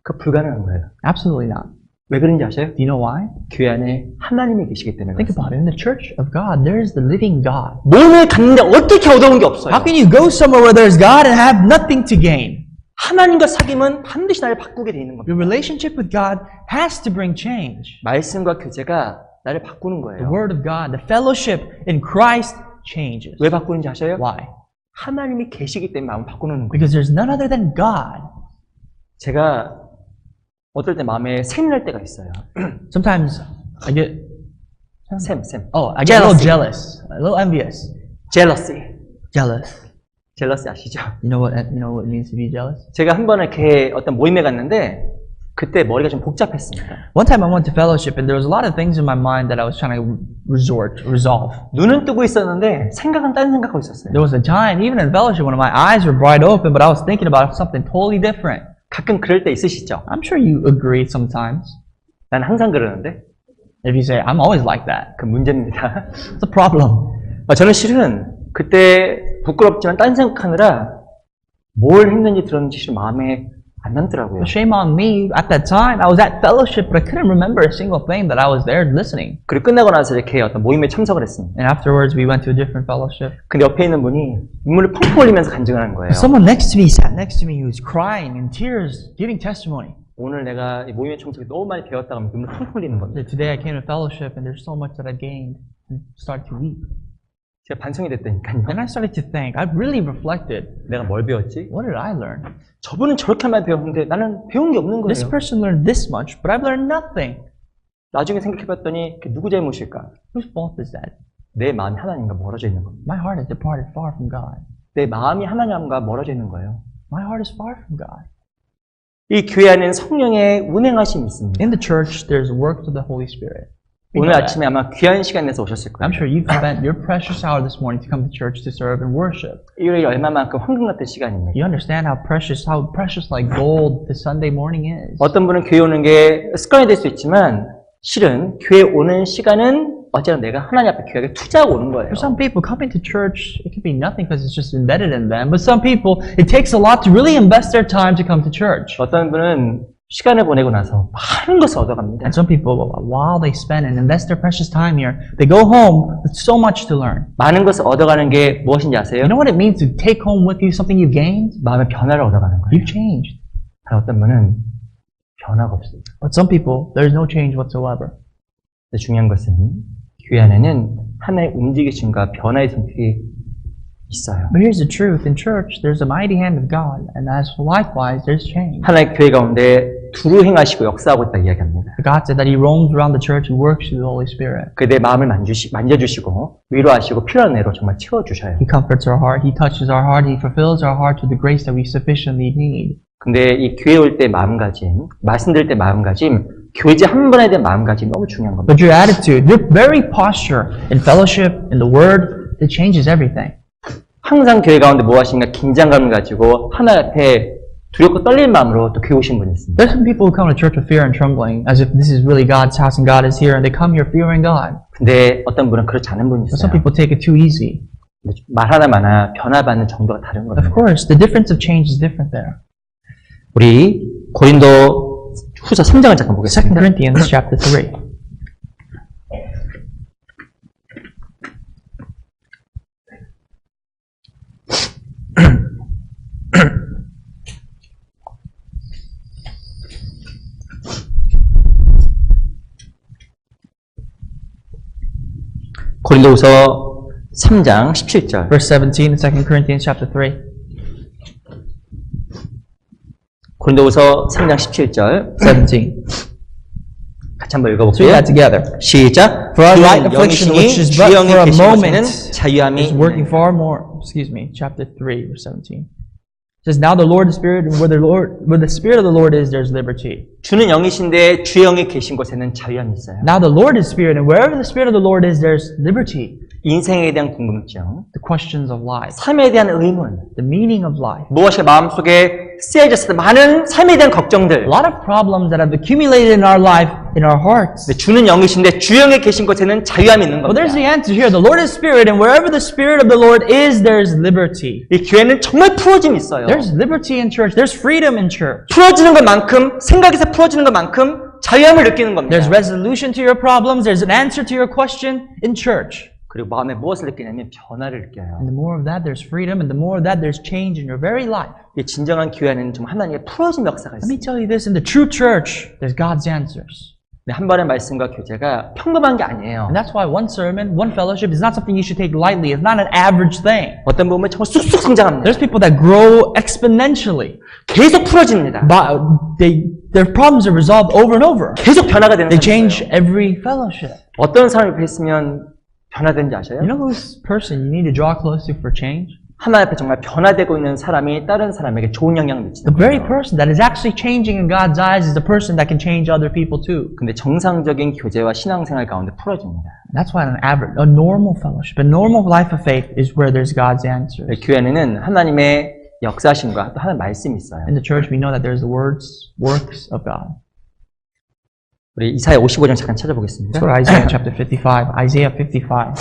그거 불가능한 거예요. Absolutely not. 왜 그런지 아세요? Do you know why? 교회 안에 하나님이 계시기 때문에 Think 그렇습니다. about it. In the church of God, there's the living God. 모임에 갔는데 어떻게 얻어온 게 없어요? How can you go somewhere where there's God and have nothing to gain? 하나님과 사귐은 반드시 나를 바꾸게 돼 있는 겁니다. Your relationship with God has to bring change. 말씀과 교제가 나를 바꾸는 The 거예요. Word of God, the fellowship in Christ changes. 왜 바꾸는지 아셔요? Why? 하나님이 계시기 때문에 마음을 바꾸는 거예요. Because there's none other than God. 제가 어떨 때 마음에 샘이 날 때가 있어요. Sometimes I get, 샘. I get a little jealous, a little envious. jealousy. Jealous. jealousy 아시죠? You know what it means to be jealous? 제가 한 번에 이렇게 어떤 모임에 갔는데 그때 머리가 좀 복잡했습니다. One time I went to fellowship and there was a lot of things in my mind that I was trying to resolve. 눈은 뜨고 있었는데 생각은 딴 생각하고 있었어요. There was a time, even in fellowship, when my eyes were bright open, but I was thinking about something totally different. 가끔 그럴 때 있으시죠? I'm sure you agree sometimes. 난 항상 그러는데 If you say, I'm always like that, 그 문제입니다. it's a problem. 저는 실은 그때 부끄럽지만 딴 생각하느라 뭘 했는지 들었는지 실은 마음에 안 남더라고요. But shame on me. At that time, I was at fellowship, but I couldn't remember a single thing that I was there listening. 그리고 끝나고 나서 이렇게 어떤 모임에 참석을 했습니다. And afterwards, we went to a different fellowship. 근데 옆에 있는 분이 눈물을 펑펑 흘리면서 간증하는 거예요. Someone next to me sat next to me who was crying in tears, giving testimony. 오늘 내가 이 모임에 참석해 너무 많이 배웠다고 하면 눈물 펑펑 흘리는 겁니다. That today I came to fellowship and there's so much that I gained, and started to weep. 제가 반성이 됐다니까요. Then I started to think. I really reflected. 내가 뭘 배웠지? What did I learn? 저분은 저렇게 많이 배웠는데 나는 배운 게 없는 This 거예요. person learned this much, but I've learned nothing. 나중에 생각해봤더니 그게 누구 잘못일까? Whose fault is that? 내 마음이 하나님과 멀어져 있는 겁니다. My heart has departed far from God. 내 마음이 하나님과 멀어져 있는 거예요. My heart is far from God. 이 교회 안에는 성령의 운행하심이 있습니다. In the church, there's works of the Holy Spirit. We 오늘 know that. 아침에 아마 귀한 시간 내서 오셨을 거예요. I'm sure you've spent your precious hour this morning to come to church to serve and worship. 일요일이 얼마만큼 황금 같은 시간입니까? You understand how precious like gold this Sunday morning is. 어떤 분은 교회 오는 게 습관이 될 수 있지만 실은 교회 오는 시간은 어제는 내가 하나님 앞에 귀하게 투자하고 오는 거예요. For some people, coming to church, it could be nothing because it's just embedded in them. But some people, it takes a lot to really invest their time to come to church. 어떤 분은 시간을 보내고 나서 많은 것을 얻어갑니다. And some people, while they spend and invest their precious time here, they go home with so much to learn. 많은 것을 얻어가는 게 무엇인지 아세요? You know what it means to take home with you something you've gained? 마음의 변화를 얻어가는 거예요. You've changed. 어떤 분은 변화가 없어요. But some people, there's no change whatsoever. 근데 중요한 것은 교회 안에는 하나의 움직이심과 변화의 손길이 있어요. But here's the truth. In church, there's a mighty hand of God. And as likewise, there's change. 하나의 교회 가운데 두루 행하시고 역사하고 있다 이야기합니다. God said that He roams around the church and works through the Holy Spirit. 그 내 마음을 만져주시고 위로하시고 필요한 애로 정말 채워주셔요. He comforts our heart. He touches our heart. He fulfills our heart with the grace that we sufficiently need. 근데 이 교회 올 때 마음가짐, 말씀 들을 때 마음가짐, 교제 한 번에 대한 마음가짐 너무 중요한 겁니다. But your attitude, your very posture in fellowship, in the Word, it changes everything. 항상 교회 가운데 뭐 하시는가 긴장감을 가지고 하나님 앞에 두렵고 떨리는 마음으로 또 교회 오신 분이 있습니다. There's some people who come to church with fear and trembling, as if this is really God's house and God is here, and they come here fearing God. 근데 어떤 분은 그렇지 않은 분이 But some 있어요. people take it too easy. 말 하나마나 변화받는 정도가 다른 Of 겁니다. course, the difference of change is different there. 우리 고린도 후서 3장을 잠깐 2 보겠습니다. Corinthians chapter 3. 고린도후서 3장 17절. Verse 17 in 2 Corinthians chapter 3. 고린도후서 3장 17절. 17. 같이 한번 Let's read 읽어볼게요. that together. 시작. For our light 주는 affliction, 영이시니 which is but 주영에 for a 계신 moment, 곳에는 자유함이 is working 있나니. far more. Excuse me, chapter 3, verse 17. It says, now the Lord is Spirit, and where the Spirit of the Lord is, there's liberty. 주는 영이신데 주영에 계신 곳에는 자유함이 있어요. Now the Lord is Spirit, and wherever the Spirit of the Lord is, there's liberty. 인생에 대한 궁금증, The questions of life, 삶에 대한 의문, the meaning of life. 무엇이 마음속에 쓰여졌을 때 많은 삶에 대한 걱정들. A lot of problems that have accumulated in our life, in our hearts. 근데 주는 영이신데 주영에 계신 곳에는 자유함이 있는 Well, 겁니다. there's the answer here. The Lord is Spirit, and wherever the Spirit of the Lord is, there's liberty. 이 교회는 정말 풀어짐이 있어요. There's liberty in church. There's freedom in church. 풀어지는 것만큼, 생각에서 풀어지는 것만큼 자유함을 느끼는 겁니다. There's resolution to your problems. There's an answer to your question in church. 그리고 마음에 무엇을 느끼냐면 변화를 느껴요. And the more of that, there's freedom. And the more of that, there's change in your very life. 이 진정한 교회는 좀 하나님의 풀어짐 역사가 Let me 있어요. tell you this. In the true church, there's God's answers. 네, 한 번의 말씀과 교제가 평범한 게 아니에요. And that's why one sermon, one fellowship is not something you should take lightly. It's not an average thing. 어떤 부분은 정말 쑥쑥 성장합니다. There's people that grow exponentially. 계속 풀어집니다. But their problems are resolved over and over. 계속 변화가 되는 They 사람이 change 있어요. every fellowship. 어떤 사람을 뵀으면 변화된지 아세요? You know who's person you need to draw close to for change? 하나님 앞에 정말 변화되고 있는 사람이 다른 사람에게 좋은 영향을 미치는 The very 거예요. person that is actually changing in God's eyes is the person that can change other people too. 근데 정상적인 교제와 신앙생활 가운데 풀어집니다. That's why a normal fellowship, a normal life of faith is where there's God's answers. 교회는 하나님의 역사심과 또 하나님 말씀이 있어요. In the church, we know that there's the works of God. 우리 이사야 55장 잠깐 찾아보겠습니다. Let's go to Isaiah chapter 55. Isaiah 55.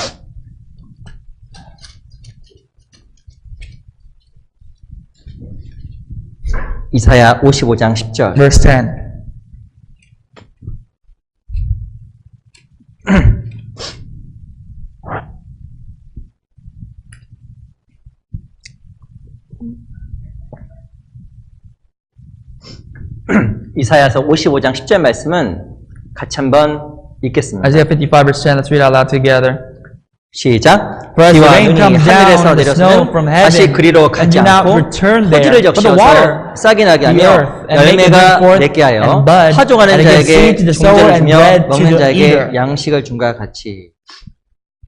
이사야 55장 10절. Verse 10. 이사야서 55장 10절 말씀은 같이 한번 읽겠습니다. Isaiah 55 verse 10. Let's read out loud together. 시작. For as the 비와 rain 눈이 comes down 하늘에서 and the snow from 내렸으면 다시 heaven 그리로 and 가지 do not 않고 return 토지를 there, but the water 적셔서 싹이 나게 the 하며 earth and make it bring 열매가 forth 맺게 하여 and bud, 파종하는 and it gives 자에게 seed to the sower 종자를 and 주며 bread to 먹는 the 자에게 eater. 양식을 준과 같이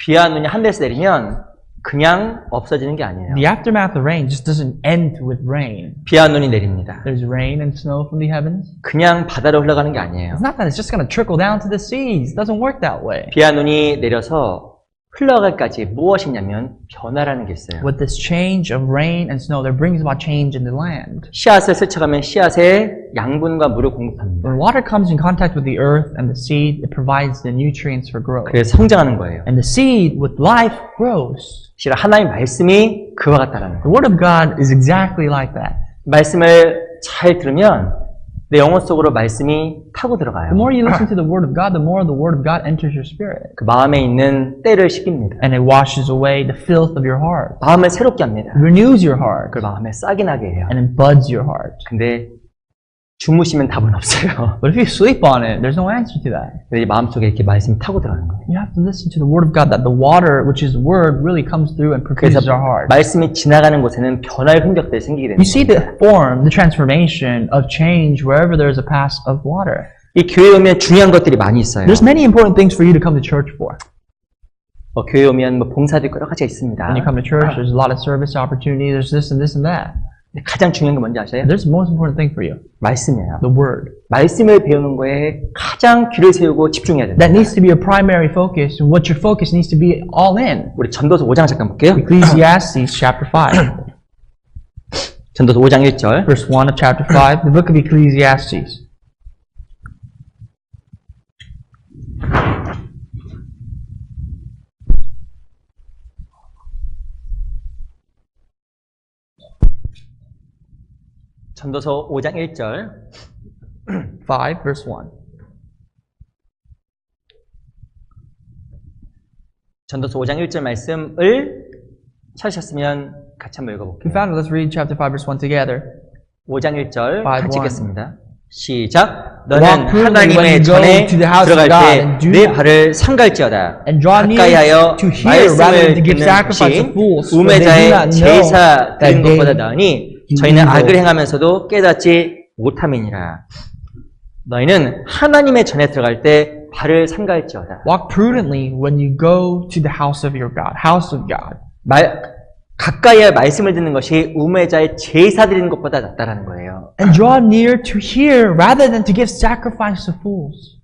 비와 눈이 하늘에서 내리면 그냥 없어지는 게 아니에요. The aftermath of rain just doesn't end with rain. 비와 눈이 내립니다. There's rain and snow from the heavens. 그냥 바다로 흘러가는 게 아니에요. It's not that it's just going to trickle down to the seas. It doesn't work that way. 비와 눈이 내려서 흘러갈까지 무엇이냐면 변화라는 게 있어요. With this change of rain and snow, there brings about change in the land. 씨앗을 스쳐가면 씨앗에 양분과 물을 공급합니다. When water comes in contact with the earth and the seed, it provides the nutrients for growth. 그래서 성장하는 거예요. And the seed with life grows. 실은 하나님 말씀이 그와 같다라는 거예요. The word of God is exactly like that. 말씀을 잘 들으면 내 영혼 속으로 말씀이 타고 들어가요. The more you listen to the word of God, the more the word of God enters your spirit. 그 마음에 있는 때를 씻깁니다. And it washes away the filth of your heart. 마음을 새롭게 합니다. It renews your heart. 그걸 마음에 싹이 나게 해요. And it buds your heart. 근데 주무시면 답은 없어요. But if you sleep on it, there's no answer to that. 근데 이 마음속에 이렇게 말씀이 타고 들어가는 거예요. You have to listen to the word of God, that the water, which is the word, really comes through and 그래서 produces our heart. 말씀이 지나가는 곳에는 변화의 흔적들이 생기게 됩니다. You see the form, the transformation of change wherever there's a pass of water. 이 교회에 오면 중요한 것들이 많이 있어요. There's many important things for you to come to church for. 교회에 오면 봉사도 있고 여러 가지가 있습니다. When you come to church, there's a lot of service opportunities, there's this and this and that. 근데 가장 중요한 게 뭔지 아세요? There's the most important thing for you, 말씀이에요. the word. 말씀을 배우는 거에 가장 귀를 세우고 집중해야 됩니다. That needs to be your primary focus, and what your focus needs to be all in. 우리 전도서 5장 잠깐 볼게요. Ecclesiastes chapter 5, 전도서 5장 1절. verse 1 of chapter 5, the book of Ecclesiastes. 전도서 5장 1절. 5, verse 1. 전도서 5장 1절 말씀을 찾으셨으면 같이 한번 If you 읽어볼게요. found it, let's read chapter 5, verse 1 together. 5장 1절 같이 5:1. 읽겠습니다. 시작. 너는 Walk prudently when you 하나님의 go 전에 to the house of 들어갈 God 때 and do 내 not- 발을 삼갈지어다. and draw near 가까이하여 to hear rather than to give 말씀을 sacrifice 듣는 to fools, 것이 for they do 우매자의 not know 제사 that 드린 they 것보다 나으니 do 저희는 evil. 악을 행하면서도 깨닫지 못함이니라. 너희는 하나님의 전에 들어갈 때 발을 삼갈지어다. Walk prudently when you go to the house of your God, house of God. 가까이에 말씀을 듣는 것이 우매자의 제사 드리는 것보다 낫다라는 거예요. And draw near to hear rather than to give sacrifice to fools.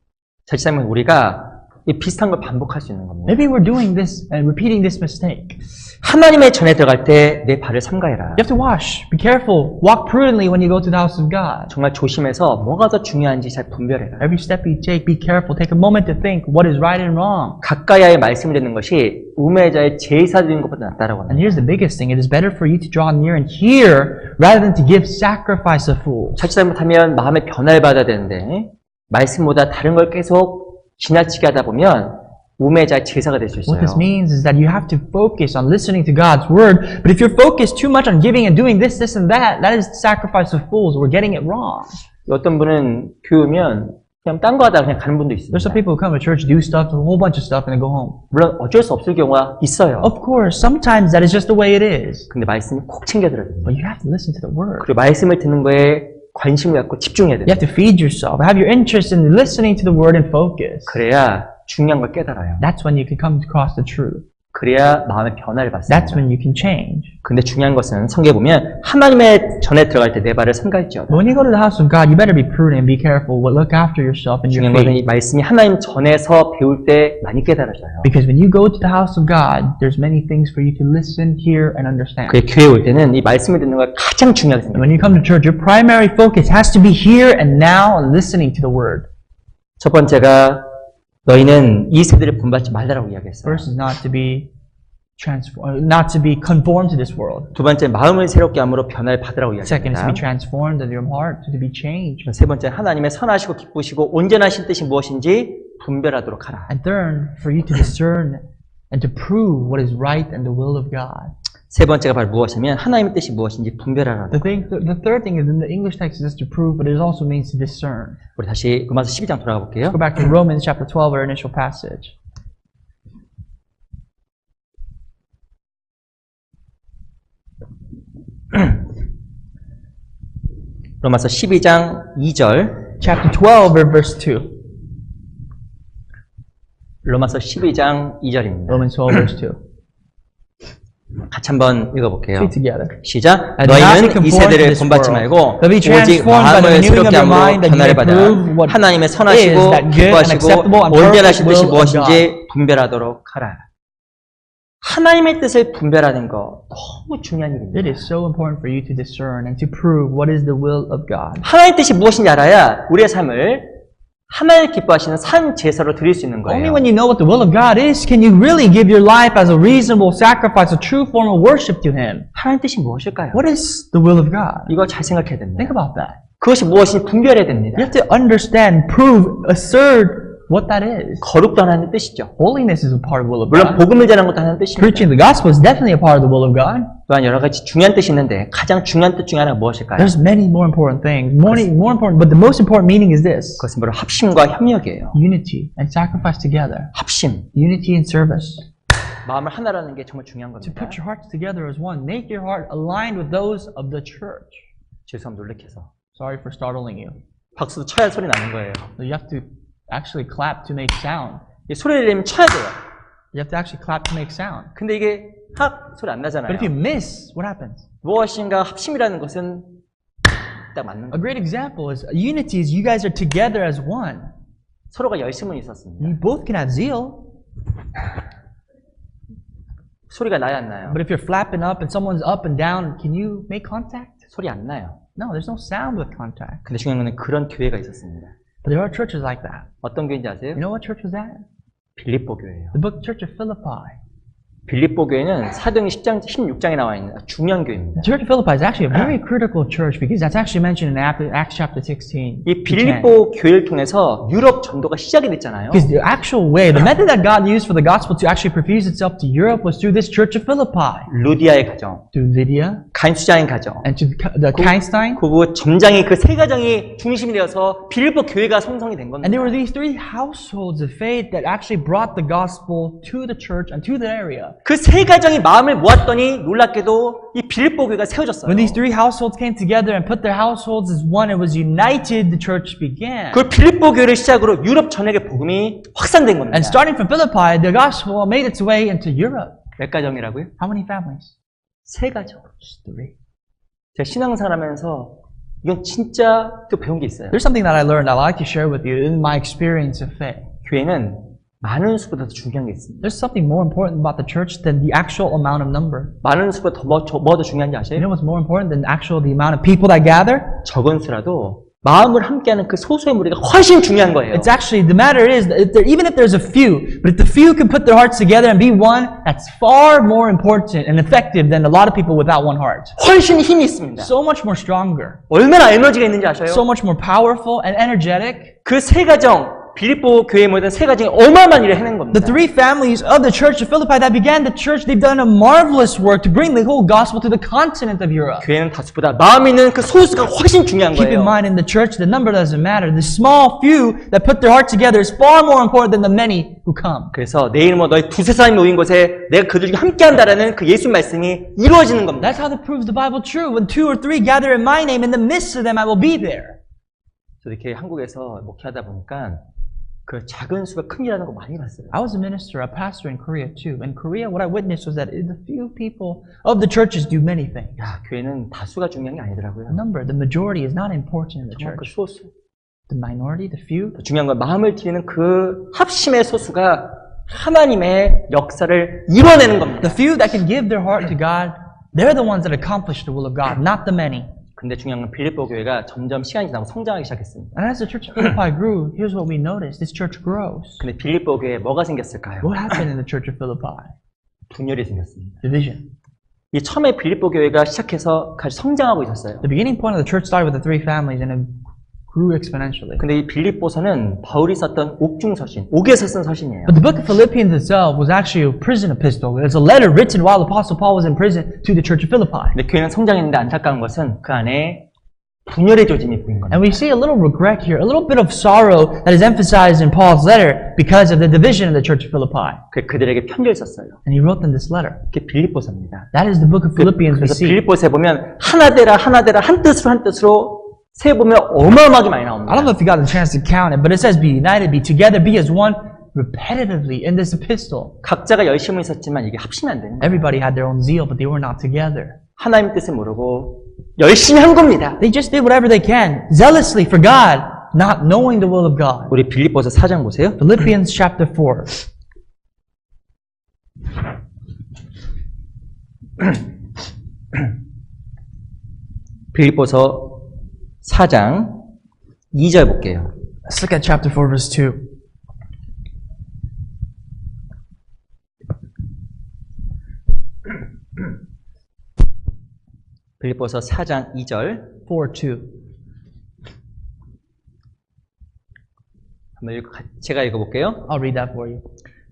자칫하면 우리가 이 비슷한 걸 반복할 수 있는 겁니다. Maybe we're doing this and repeating this mistake. 하나님의 전에 들어갈 때 내 발을 삼가해라. You have to wash. Be careful. Walk prudently when you go to the house of God. 정말 조심해서 뭐가 더 중요한지 잘 분별해라. Every step you take, be careful. Take a moment to think what is right and wrong. 가까이에 말씀을 듣는 것이 우매자의 제사 드리는 것보다 낫다라고 And 합니다. here's the biggest thing. It is better for you to draw near and hear rather than to give sacrifice to fools. 자칫 잘못하면 마음의 변화를 받아야 되는데 말씀보다 다른 걸 계속 지나치게 하다 보면 우매자의 제사가 될 수 What 있어요. this means is that you have to focus on listening to God's word, but if you're focused too much on giving and doing this and that is sacrifice of fools. We're getting it wrong. 어떤 분은 교회면 그냥 딴 거 하다가 그냥 가는 분도 있습니다. There's some people who come to church, do stuff, a whole bunch of stuff, and then go home. 물론 어쩔 수 없을 경우가 있어요. Of course, sometimes that is just the way it is. 근데 말씀을 꼭 챙겨 들어야 됩니다. But you have to listen to the word. 그리고 말씀을 듣는 거에 관심을 갖고 집중해야 You 됩니다. have to feed yourself. Have your interest in listening to the word and focus. 그래야 중요한 걸 깨달아요. That's when you can come across the truth. 그래야 마음의 변화를 That's 받습니다. when you can change. 근데 중요한 것은 성경에 보면 하나님의 전에 들어갈 때 내 발을 삼갈지어다. But when you go to the house of God, you better be prudent and be careful. Look after yourself and your 중요한 것은 faith. 이 말씀이 하나님 전에서 배울 때 많이 깨달아져요. Because when you go to the house of God, there's many things for you to listen, hear, and understand. 그게 교회에 올 때는 이 말씀을 듣는 걸 가장 중요하게 And when 생각해요. you come to church, your primary focus has to be here and now and listening to the word. 첫 번째가 너희는 이 세대를 본받지 말라라고 이야기했어요. First is not to be conformed to this world. 두 번째 마음을 새롭게 함으로 변화를 받으라고 Second is to be 이야기합니다. transformed in your heart, to be changed. 세 번째 하나님의 선하시고 기쁘시고 온전하신 뜻이 무엇인지 분별하도록 하라. And third, for you to discern and to prove what is right and the will of God. 세 번째가 바로 무엇이냐면 하나님의 뜻이 무엇인지 분별하라. The third thing is in the English text is to prove, but it also means to discern. 우리 다시 로마서 12장 돌아가 볼게요. Go back to Romans chapter 12, our initial passage. 로마서 12장 2절. Chapter 12, verse 2. 로마서 12장 2절입니다. Romans 12, verse 2. 같이 한번 읽어볼게요. Read together. 시작. And not be 너희는 이 conformed to 세대를 this 본받지 world, 말고 but be 오직 transformed by the 마음을 renewing 새롭게 of your 함으로 mind, that you 변화를 may 받아 prove what 하나님의 is 선하시고 that good and acceptable 기뻐하시고 and 온전하신 perfect 뜻이 will of 무엇인지 분별하도록 하라. 하나님의 뜻을 분별하는 거 너무 중요한 It 일입니다. is so important for you to discern and to prove what is the will of God. 하나님의 뜻이 무엇인지 알아야 우리의 삶을 하나님 기뻐하시는 산 제사로 드릴 수 있는 Only 거예요. when you know what the will of God is can you really give your life as a reasonable sacrifice, a true form of worship to Him. 하나님 뜻이 무엇일까요? What is the will of God? 이거 잘 생각해야 됩니다. Think about that. 그것이 무엇인지 분별해야 됩니다. You have to understand, prove, assert what that is. 거룩도 하나님의 뜻이죠. Holiness is a part of the will of 물론 God. 복음을 전하는 것도 하나님의 뜻입니다. Preaching the gospel is definitely a part of the will of God. 또한 여러 가지 중요한 뜻이 있는데 가장 중요한 뜻 중에 하나가 무엇일까요? There's many more important things. More important, but the most important meaning is this. 그것은 바로 합심과 협력이에요. Unity and sacrifice together. 합심. Unity and service. 마음을 하나라는 게 정말 중요한 To 겁니다. put your hearts together as one. Make your heart aligned with those of the church. 죄송합니다. 놀래켜서. Sorry for startling you. 박수도 쳐야 소리 나는 거예요. So you have to actually clap to make sound. 이 소리를 내면 쳐야 돼요. You have to actually clap to make sound. 근데 이게 합 소리 안 나잖아요. But if you miss, what happens? 무엇인가 합심이라는 것은 딱 맞는 A 거예요. great example is unity is you guys are together as one. 서로가 열심은 있었습니다. You both can have zeal, 소리가 나야 안 나요? but if you're flapping up and someone's up and down, can you make contact? 소리 안 나요. No, there's no sound with contact. 근데 중요한 건 그런 교회가 있었습니다. But there are churches like that. 어떤 교회인지 아세요? You know what church was that? 빌립보 교회예요. The book Church of Philippi. 빌립보 교회는 사도행 10장, 16장에 나와 있는 중요한 교회입니다. The Church of Philippi is actually a very critical church because that's actually mentioned in Acts chapter 16. 이 빌립보 교회를 통해서 유럽 전도가 시작이 됐잖아요. Because the actual way, the method that God used for the gospel to actually profuse itself to Europe was through this Church of Philippi. 루디아의 가정, Through Lydia 간수장의 가정, and to the Kainstein. 그리고 점장이 그 세 가정이 중심이 되어서 빌립보 교회가 성성이 된 겁니다. And there were these three households of faith that actually brought the gospel to the church and to the area. 그 세 가정이 마음을 모았더니 놀랍게도 이 빌립보 교회가 세워졌어요. When these three households came together and put their households as one, it was united, the church began. 그 빌립보 교회를 시작으로 유럽 전역의 복음이 확산된 겁니다. And starting from Philippi, the gospel made its way into Europe. 몇 가정이라고요? How many families? 세 가정. Just three. 제가 신앙생활하면서 이건 진짜 또 배운 게 있어요. There's something that I learned I'd like to share with you in my experience of faith. 교회는 많은 수보다 더 중요한 게 있습니다. There's something more important about the church than the actual amount of number. 많은 수보다 더 중요한지 You 아세요? know what's more important than the amount of people that gather? 적은 수라도 마음을 함께하는 그 소수의 무리가 훨씬 중요한 거예요. It's actually, the matter is, that even if there's a few, but if the few can put their hearts together and be one, that's far more important and effective than a lot of people without one heart. 훨씬 힘이 있습니다. So much more stronger. 얼마나 에너지가 있는지 아셔요? So much more powerful and energetic. 그 세 가정, 빌립보 교회에 모든 세 가정이 어마어마한 일을 해낸 겁니다. The three families of the church of Philippi that began the church, they've done a marvelous work to bring the whole gospel to the continent of Europe. 교회는 다수보다 마음이 있는 그 소수가 훨씬 중요한 Keep in 거예요. mind, in the church, the number doesn't matter. The small few that put their heart together is far more important than the many who come. 그래서 내일 뭐 너희 두세 사람이 모인 곳에 내가 그들 중에 함께한다라는 그 예수 말씀이 이루어지는 겁니다. That's how that proves the Bible true. When two or three gather in my name, in the midst of them, I will be there. 저도 이렇게 한국에서 목회하다 보니까 그 작은 수가 큰 일하는 거 많이 봤어요. I was a minister, a pastor in Korea too. In Korea, what I witnessed was that the few people of the churches do many things. 야, 교회는 다수가 중요한 게 아니더라고요. The number, the majority is not important in the 정말 그 church. 소수. The minority, the few, 더 중요한 건 마음을 드리는 그 합심의 소수가 하나님의 역사를 이뤄내는 겁니다. the few that can give their heart to God, they're the ones that accomplish the will of God, not the many. 근데 중요한 건 빌립보 교회가 점점 시간이 지나고 성장하기 시작했습니다. And as the church of Philippi grew, here's what we noticed. This church grows. 근데 빌립보 교회에 뭐가 생겼을까요? What happened in the church of Philippi? 분열이 생겼습니다. Division. 이 처음에 빌립보 교회가 시작해서 같이 성장하고 있었어요. The beginning point of the church started with the three families and it grew exponentially. 근데 이 빌립보서는 바울이 썼던 옥중서신, 옥에서 쓴 서신이에요. But the book of Philippians itself was actually a prison epistle. It's a letter written while the Apostle Paul was in prison to the church of Philippi. 근데 교회는 성장했는데 안타까운 것은 그 안에 분열의 조짐이 보인 겁니다. And we see a little regret here, a little bit of sorrow that is emphasized in Paul's letter because of the division in the church of Philippi. 그들에게 편지를 썼어요. And he wrote them this letter. 그게 빌립보서입니다. That is the book of Philippians we 그래서 see. 빌립보서에 보면 하나되라 한 뜻으로 세 보면 어마어마하게 많이 I don't 나옵니다. know if you got the chance to count it, but it says be united, be together, be as one repetitively in this epistle. 각자가 열심히 있었지만 이게 합심이 안 되는 거예요. Everybody had their own zeal, but they were not together. 하나님 뜻을 모르고 열심히 한 겁니다. They just did whatever they can, zealously for God, not knowing the will of God. 우리 빌립보서 4장 보세요. Philippians chapter 4. 빌립보서 4장 2절 볼게요. Let's look at chapter 4, verse 2. 빌립보서 4장 2절 4:2. 한번 제가 읽어볼게요. I'll read that for you.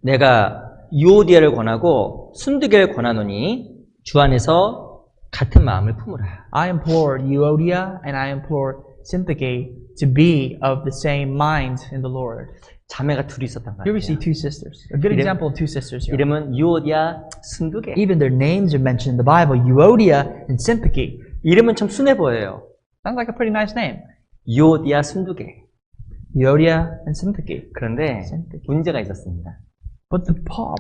내가 유오디아를 권하고 순두개를 권하노니 주 안에서 같은 마음을 품으라. I implore Euodia and I implore Syntyche to be of the same mind in the Lord. 자매가 둘이 있었단 Here we see 말이에요. two sisters. A good example of two sisters here. 이름은 유오디아, 순두개. Even their names are mentioned in the Bible, Euodia and Syntyche. 이름은 참 순해 보여요. Sounds like a pretty nice name. 유오디아, 순두개. Euodia and Syntyche. 그런데 syntyche. 문제가 있었습니다. But the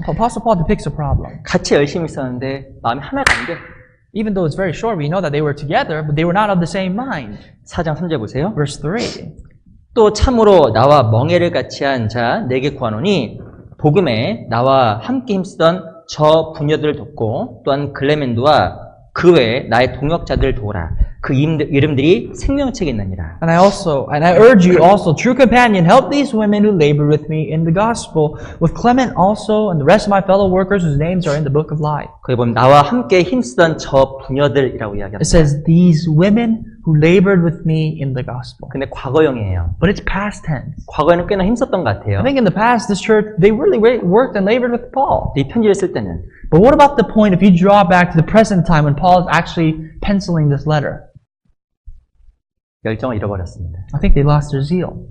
Apostle Paul depicts a problem. 같이 열심히 있었는데 마음이 하나가 안 돼. Even though it's very short, we know that they were together, but they were not of the same mind. 4장 3절 보세요. Verse 3. 또 참으로 나와 멍에를 같이 한 자 내게 구하노니 복음에 나와 함께 힘쓰던 저 부녀들을 돕고 또한 글레멘도와 그 외에 나의 동역자들을 도우라. 그 이름들이 생명책에 있느니라. And I urge you also, true companion, help these women who labor with me in the gospel, with Clement also and the rest of my fellow workers whose names are in the book of life. 거기 보면 나와 함께 힘쓰던 저 부녀들이라고 It 이야기합니다. says, these women who labored with me in the gospel. 근데 과거형이에요. But it's past tense. 과거에는 꽤나 힘썼던 것 같아요. I think in the past, this church, they really worked and labored with Paul. 이 편지를 쓸 때는 But what about the point if you draw back to the present time when Paul is actually penciling this letter? 열정을 잃어버렸습니다. I think they lost their zeal.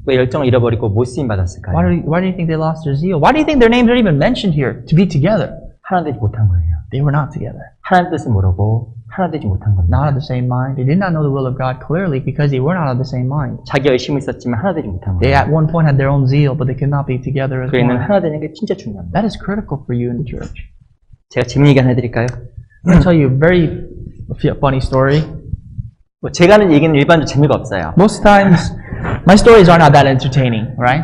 왜 열정을 잃어버리고 못 쓰임 받았을까요? Why do you think they lost their zeal? Why do you think their names are even mentioned here to be together? 하나 되지 못한 거예요. They were not together. 하나님 뜻을 모르고 하나 되지 못한 겁니다. Not of the same mind. They did not know the will of God clearly because they were not of the same mind. 자기 열심히 있었지만 하나 되지 못한 They 거예요. at one point had their own zeal, but they could not be together as 교회는 one. 하나 되는 게 진짜 중요합니다. That is critical for you in the church. 제가 재미있게 하나 해드릴까요? I'm going to tell you a very funny story. 뭐 제가 하는 얘기는 일반적으로 재미가 없어요. Most times, my stories are not that entertaining, right?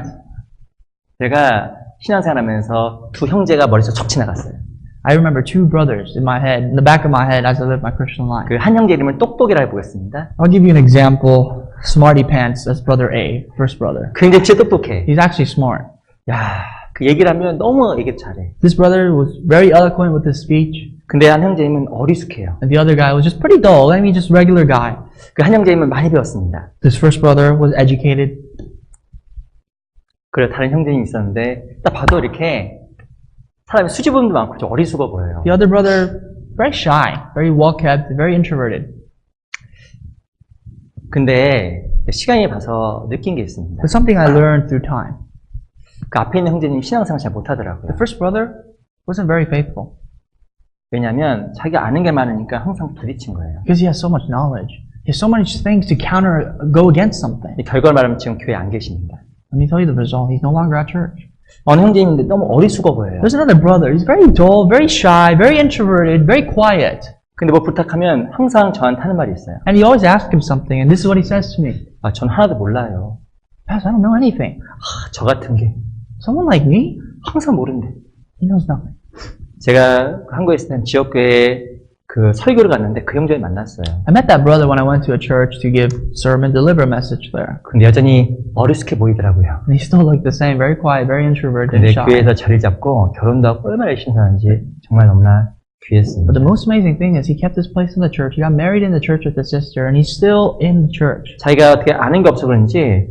제가 신앙생활하면서 두 형제가 머릿속에 척 지나갔어요. I remember two brothers in my head, in the back of my head as I lived my Christian life. 그 한 형제 이름을 똑똑이라 해보겠습니다. I'll give you an example. Smarty Pants as brother A, first brother. 그 형제 진짜 똑똑해. He's actually smart. 야, 그 얘기를 하면 너무 얘기 잘해. This brother was very eloquent with his speech, 근데 한 형제님은 어리숙해요. and the other guy was just pretty dull. I mean, just regular guy. 그 한 형제님은 많이 배웠습니다. This first brother was educated. 그리고 다른 형제님이 있었는데 딱 봐도 이렇게 사람이 수줍음도 많고 좀 어리숙어 보여요. The other brother, very shy, very well-kept, very introverted. 근데 시간이 봐서 느낀 게 있습니다. But something I learned through time. 그 앞에 있는 형제님 신앙생활 잘 못하더라고요. The first brother wasn't very faithful 왜냐하면 자기가 아는 게 많으니까 항상 부딪힌 거예요. because he has so much knowledge. He has so much things to go against something. 이 결과를 말하면 지금 교회 안 계십니다. Let me tell you the result. He's no longer at church. 어느 형제님인데 너무 어리숙어 보여요. There's another brother. He's very dull, very shy, very introverted, very quiet. 근데 뭐 부탁하면 항상 저한테 하는 말이 있어요. And you always ask him something, and this is what he says to me. 아, 전 하나도 몰라요. Pastor, I don't know anything. 아, 저 같은 게 Someone like me? 항상 모른대. He knows nothing. 제가 한국에 있을 땐 지역교회에 그 설교를 갔는데 그 형제를 만났어요. I met that brother when I went to a church to give sermon, deliver a message there. 근데 여전히 어리숙해 보이더라고요. And he still looked the same, very quiet, very introverted 근데 and shy. 교회에서 자리 잡고 결혼도 하고 얼마나 열심히 사는지 정말 너무나 귀했습니다. But the most amazing thing is he kept his place in the church. He got married in the church with his sister, and he's still in the church. 자기가 어떻게 아는 게 없어 그런지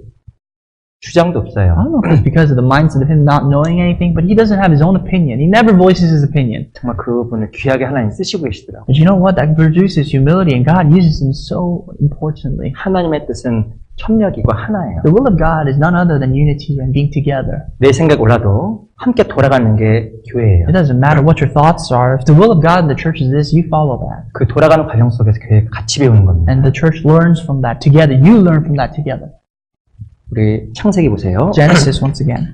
주장도 I 없어요. don't know if it's because of the mindset of him not knowing anything, but he doesn't have his own opinion. He never voices his opinion. 정말 그분을 귀하게 하나님 쓰시고 계시더라고요. But you know what? That produces humility, and God uses him so importantly. 하나님의 뜻은 협력이고 하나예요. The will of God is none other than unity and being together. 내 생각 올라도 함께 돌아가는 게 교회예요. It doesn't matter what your thoughts are. If the will of God in the church is this, you follow that. 그 돌아가는 과정 속에서 교회가 같이 배우는 겁니다. And the church learns from that together. You learn from that together. 우리 창세기 보세요. Genesis once again.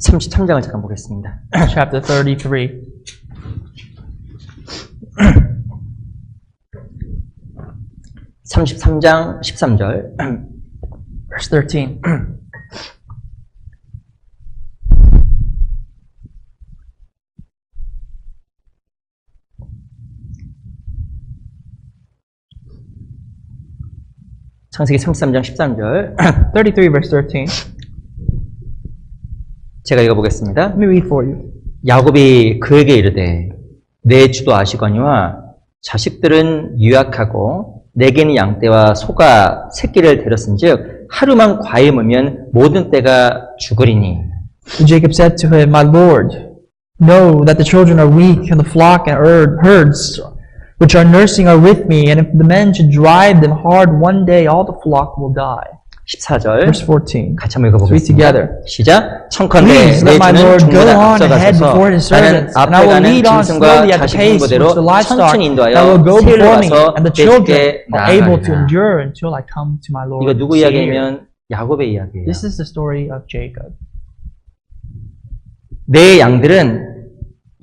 (33장) 을 잠깐 보겠습니다. Chapter 33. (33장) (13절) Verse 13. 창세기 33장 13절 33 verse 13. 제가 읽어보겠습니다. Let me read for you. 야곱이 그에게 이르되 내 주도 아시거니와 자식들은 유약하고 내게는 양떼와 소가 새끼를 데렸은즉 하루만 과일 물면 모든 떼가 죽으리니. And Jacob said to him, My Lord, know that the children are weak, and the flock and herds which are nursing are with me, and if the men should drive them hard one day, all the flock will die. 14절 Verse 14. 같이 한번 Let's read 읽어보겠습니다. together. 시작. 청컨대 Please 내 let my 주는 Lord go 종보다 on ahead 앞서가셔서 before his 나는 servants, and 앞에 I will 가는 lead on 짐승과 slowly at the 자식 pace 흥보대로 which the livestock 천천히 인도하여 that will go 세를 before me, 와서 and the 내 children 주께 are able to 나아가리라. endure until I come to my Lord. 이거 누구 Savior. 이야기냐면 야곱의 이야기예요. This is the story of Jacob. 내 양들은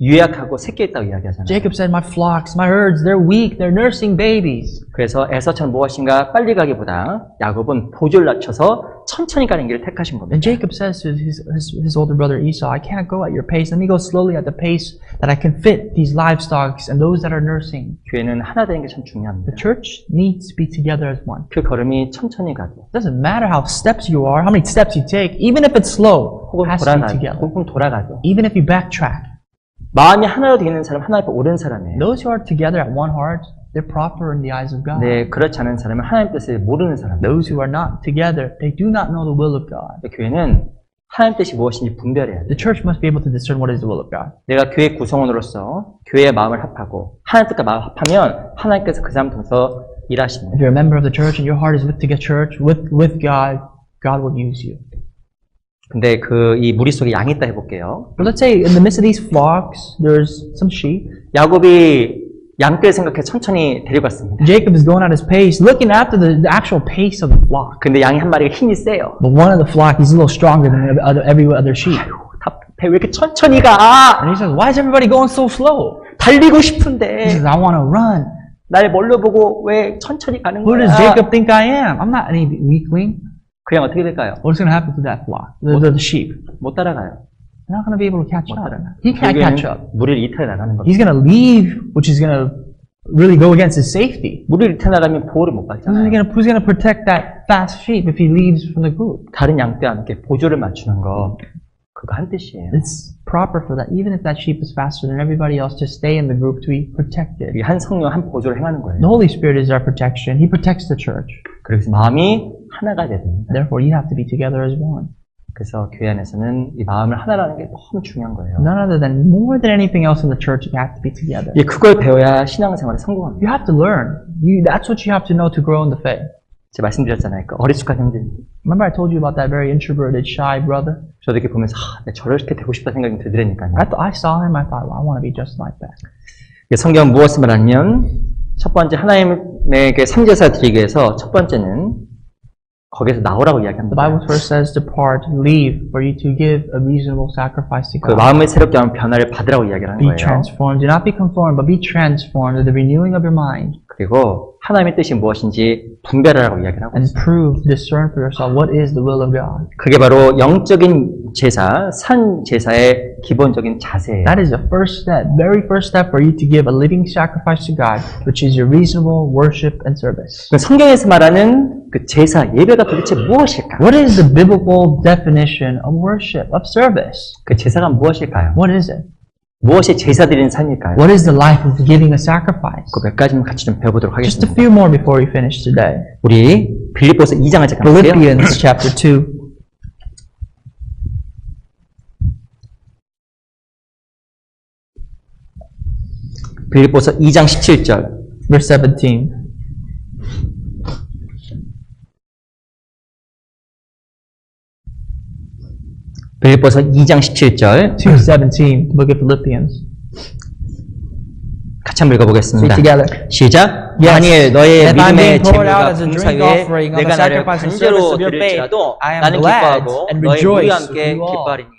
유약하고 새끼 있다고 이야기하잖아요. Jacob said, my flocks, my herds, they're weak, they're nursing babies. 그래서 에서처럼 무엇인가 빨리 가기보다 야곱은 보조를 낮춰서 천천히 가는 길을 택하신 겁니다. And Jacob says to his older brother Esau, I can't go at your pace. Let me go slowly at the pace that I can fit these livestock and those that are nursing. 교회는 하나 되는 게 참 중요합니다. The church needs to be together as one. 그 걸음이 천천히 가도 It doesn't matter how steps you are, how many steps you take, even if it's slow, it 혹은 has to be 돌아가도 together. 혹은 돌아가도 Even if you backtrack. 마음이 하나로 되어 있는 사람 하나님 앞에 옳은 사람이에요. Those who are together at one heart, they're proper in the eyes of God. 네, 그렇지 않은 사람은 하나님 뜻을 모르는 사람이에요. Those who are not together, they do not know the will of God. 교회는 하나님 뜻이 무엇인지 분별해야 돼요. The church must be able to discern what is the will of God. 내가 교회 구성원으로서 교회의 마음을 합하고 하나님 뜻과 마음을 합하면 하나님께서 그 사람 통해서 일하십니다. If you're a member of the church and your heart is with the church, with God, God will use you. 근데 이 무리 속에 양이 있다 해볼게요. But let's say in the midst of these flocks, there's some sheep. 야곱이 양떼를 생각해 천천히 데려갔습니다. Jacob is going at his pace, looking after the actual pace of the flock. 근데 양이 한 마리가 힘이 세요. But one of the flock, he's a little stronger than every other sheep. 답답해. 왜 이렇게 천천히 가? And he says, why is everybody going so slow? 달리고 He 싶은데 says, I want to run. 날 뭘로 보고 왜 천천히 가는 Who 거야? does Jacob think I am? I'm not any weakling. 그냥 어떻게 될까요? What's going to happen to that flock? The sheep. 못 따라가요. They're not going to be able to catch 못 up. 따라가. He can't catch up. 무리를 이탈해 나가는 겁니다. He's going to leave, which is going to really go against his safety. 무리를 이탈해 나가면 보호를 못 받잖아요. Who's going to protect that fast sheep if he leaves from the group? 다른 양떼와 함께 보조를 맞추는 거 그거 한 뜻이에요. It's proper for that. Even if that sheep is faster than everybody else, to stay in the group to be protected. 이게 한 성령 한 보조를 행하는 거예요. The Holy Spirit is our protection. He protects the church. 그래서 마음이 하나가 돼야 됩니다. Therefore, you have to be together as one. 그래서 교회 안에서는 이 마음을 하나라는 게 너무 중요한 거예요. None other than, more than anything else in the church, you have to be together. 그걸 배워야 신앙생활에 성공합니다. You have to learn. That's what you have to know to grow in the faith. 제가 말씀드렸잖아요. 그 어리숙한 형들. Remember I told you about that very introverted, shy brother? 저도 이렇게 보면서 내가 저렇게 되고 싶다 생각이 들더라니까요. I saw him, I thought, well, I want to be just like that. 성경 무엇을 말하냐면 첫 번째 하나님에게 삼제사 드리기 위해서 첫 번째는 거기에서 나오라고 The 이야기합니다. Bible first says, depart, leave, for you to give a reasonable sacrifice to 그 God. 마음을 새롭게 하면 변화를 받으라고 이야기를 하는 Be 거예요. transformed. Do not be conformed, but be transformed with the renewing of your mind. 그리고 하나님의 뜻이 무엇인지 분별하라고 이야기를 하고 And 있어요. prove, discern for yourself what is the will of God. 그게 바로 영적인 제사, 산 제사의 기본적인 자세예요. That is the first step, very first step for you to give a living sacrifice to God, which is your reasonable worship and service. 그 성경에서 말하는 그 제사, 예배가 도대체 무엇일까? What is the biblical definition of worship, of service? 그 제사가 무엇일까요? What is it? 무엇이 제사 드리는 삶일까요? What is the life of giving a sacrifice? 그 몇 가지만 같이 좀 배워보도록 Just a 하겠습니다. few more before we finish today. 우리 빌립보서 2장을 잠깐 볼게요. Philippians chapter 2. 빌립보서 2장 17절. Verse 17. 빌립보서 2장 17절 2:17, the book of Philippians. 같이 한번 읽어보겠습니다. Read together. 시작. Yes. 만일 너의 If I'm being 믿음의 poured out 제물과 as a 봉사 drink 위에 offering on 내가 the 나를 sacrifice and 간절로 service of your faith, 드릴지라도 I am 나는 glad 기뻐하고 and 너희 rejoice 우리와 함께 with you all. 기뻐하리니.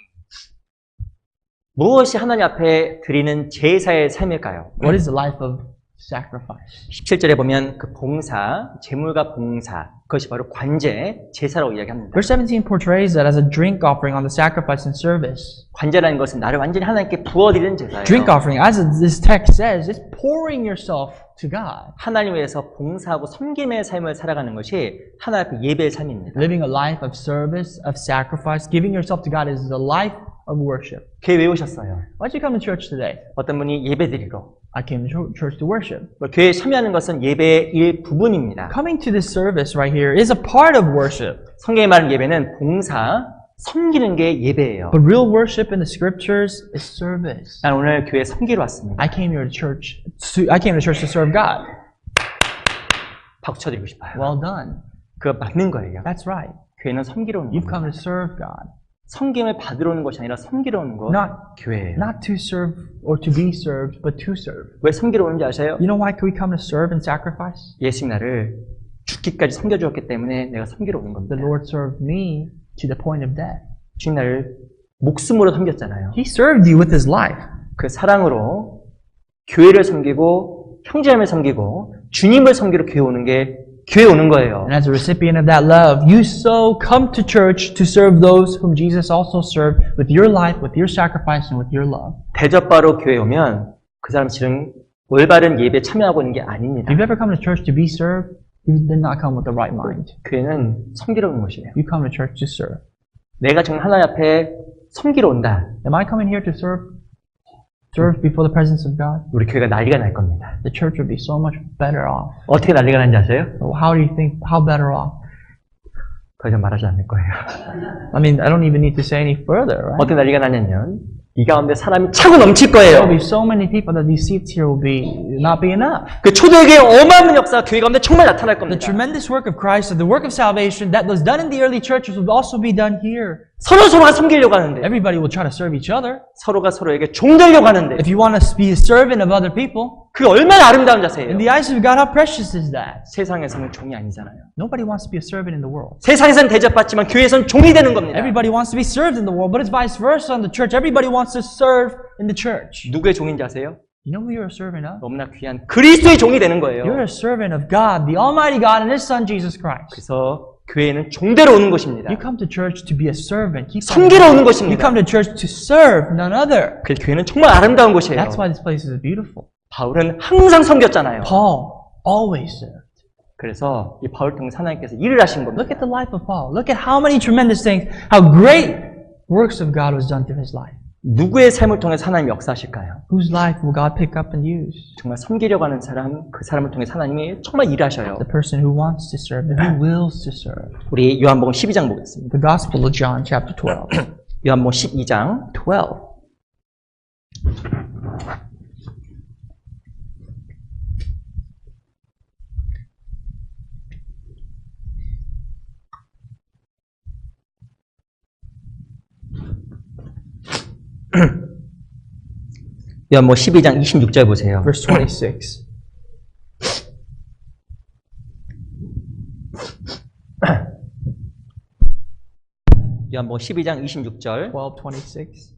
무엇이 하나님 앞에 드리는 제사의 삶일까요? What is the life of sacrifice? 17절에 보면 그 봉사, 제물과 봉사, 그것이 바로 관제, 제사라고 이야기합니다. Verse 17 portrays that as a drink offering on the sacrifice and service. 관제라는 것은 나를 완전히 하나님께 부어드리는 제사예요. Drink offering, as this text says, is pouring yourself to God. 하나님 위해서 봉사하고 섬김의 삶을 살아가는 것이 하나님 앞에 예배의 삶입니다. Living a life of service, of sacrifice, giving yourself to God is the life of worship. 교회 왜 오셨어요? Why'd you come to church today? 어떤 분이 예배드리러, I came to church to worship. 교회에 참여하는 것은 예배의 일부분입니다. Coming to this service right here is a part of worship. 성경에 말하는 예배는 봉사, 섬기는 게 예배예요. But real worship in the scriptures is service. 난 오늘 교회에 섬기러 왔습니다. I came to church to serve God. 박수 쳐드리고 싶어요. Well done. 그거 맞는 거예요. That's right. 교회는 섬기러 오는 You've 겁니다. come to serve God. 섬김을 받으러 오는 것이 아니라 섬기러 오는 거 Not, 교회예요. not to serve or to be served, but to serve. 왜 섬기러 오는지 아세요? You know why we come to serve and sacrifice? 예수님 나를 죽기까지 섬겨주었기 때문에 내가 섬기러 오는 겁니다. The Lord served me to the point of death. 주님 나를 목숨으로 섬겼잖아요. He served you with His life. 그 사랑으로 교회를 섬기고 형제님을 섬기고 주님을 섬기러 교회 오는 게 교회 오는 거예요. And as a recipient of that love, you so come to church to serve those whom Jesus also served with your life, with your sacrifice, and with your love. 대접바로 교회 오면 그 사람 실은 올바른 예배에 참여하고 있는 게 아닙니다. If you ever come to church to be served, you did not come with the right mind. 교회는 섬기러 오는 곳이에요. You come to church to serve. 내가 정말 하나님 앞에 섬기러 온다. Am I coming here to serve before the presence of God? 우리 교회가 난리가 날 겁니다. The church would be so much better off. 어떻게 난리가 나는지 아세요? How do you think? How better off? 더 이상 말하지 않을 거예요. I mean, I don't even need to say any further, right? 어떻게 난리가 나냐면 이 가운데 사람이 차고 넘칠 There will 거예요. be so many people that these seats here will not be enough. 그 초대교회 어마어마한 역사가 교회 가운데 정말 나타날 The 겁니다. tremendous work of Christ, the work of salvation that was done in the early churches will also be done here. 서로가 섬기려고 하는데 Everybody will try to serve each other. 서로가 서로에게 종되려고 하는데 If you want to be a servant of other people, 그게 얼마나 아름다운 in 자세예요. the eyes of God, how precious is that? 세상에서는 종이 아니잖아요. Nobody wants to be a servant in the world. 세상에서는 대접받지만 교회에서는 종이 되는 겁니다. Everybody wants to be served in the world, but it's vice versa in the church. Everybody wants to serve in the church. 누구의 종인지 아세요? You know who you're a servant of? 너무나 귀한 그리스도의 종이 되는 거예요. You're a servant of God, the Almighty God and His Son, Jesus Christ. 그래서 교회는 종대로 오는 것입니다. You come to church to be a servant. 섬기러 오는 You 것입니다. come to church to serve none other. 그 교회는 정말 아름다운 곳이에요. That's why this place is beautiful. 바울은 항상 섬겼잖아요. Paul always served. 그래서 이 바울 통해서 하나님께서 일을 하신 겁니다. Look at the life of Paul. Look at how many tremendous things, how great works of God was done through his life. 누구의 삶을 통해서 하나님이 역사하실까요? Whose life will God pick up and use? 정말 섬기려고 하는 사람, 그 사람을 통해서 하나님이 정말 일하셔요. The person who wants to serve, and who wills to serve. 우리 요한복음 12장 보겠습니다. The Gospel of John, chapter 12. 요한복음 12장 12. 요한복음 12장 26절 보세요. Verse 26. 요한복음 12장 26절 12:26.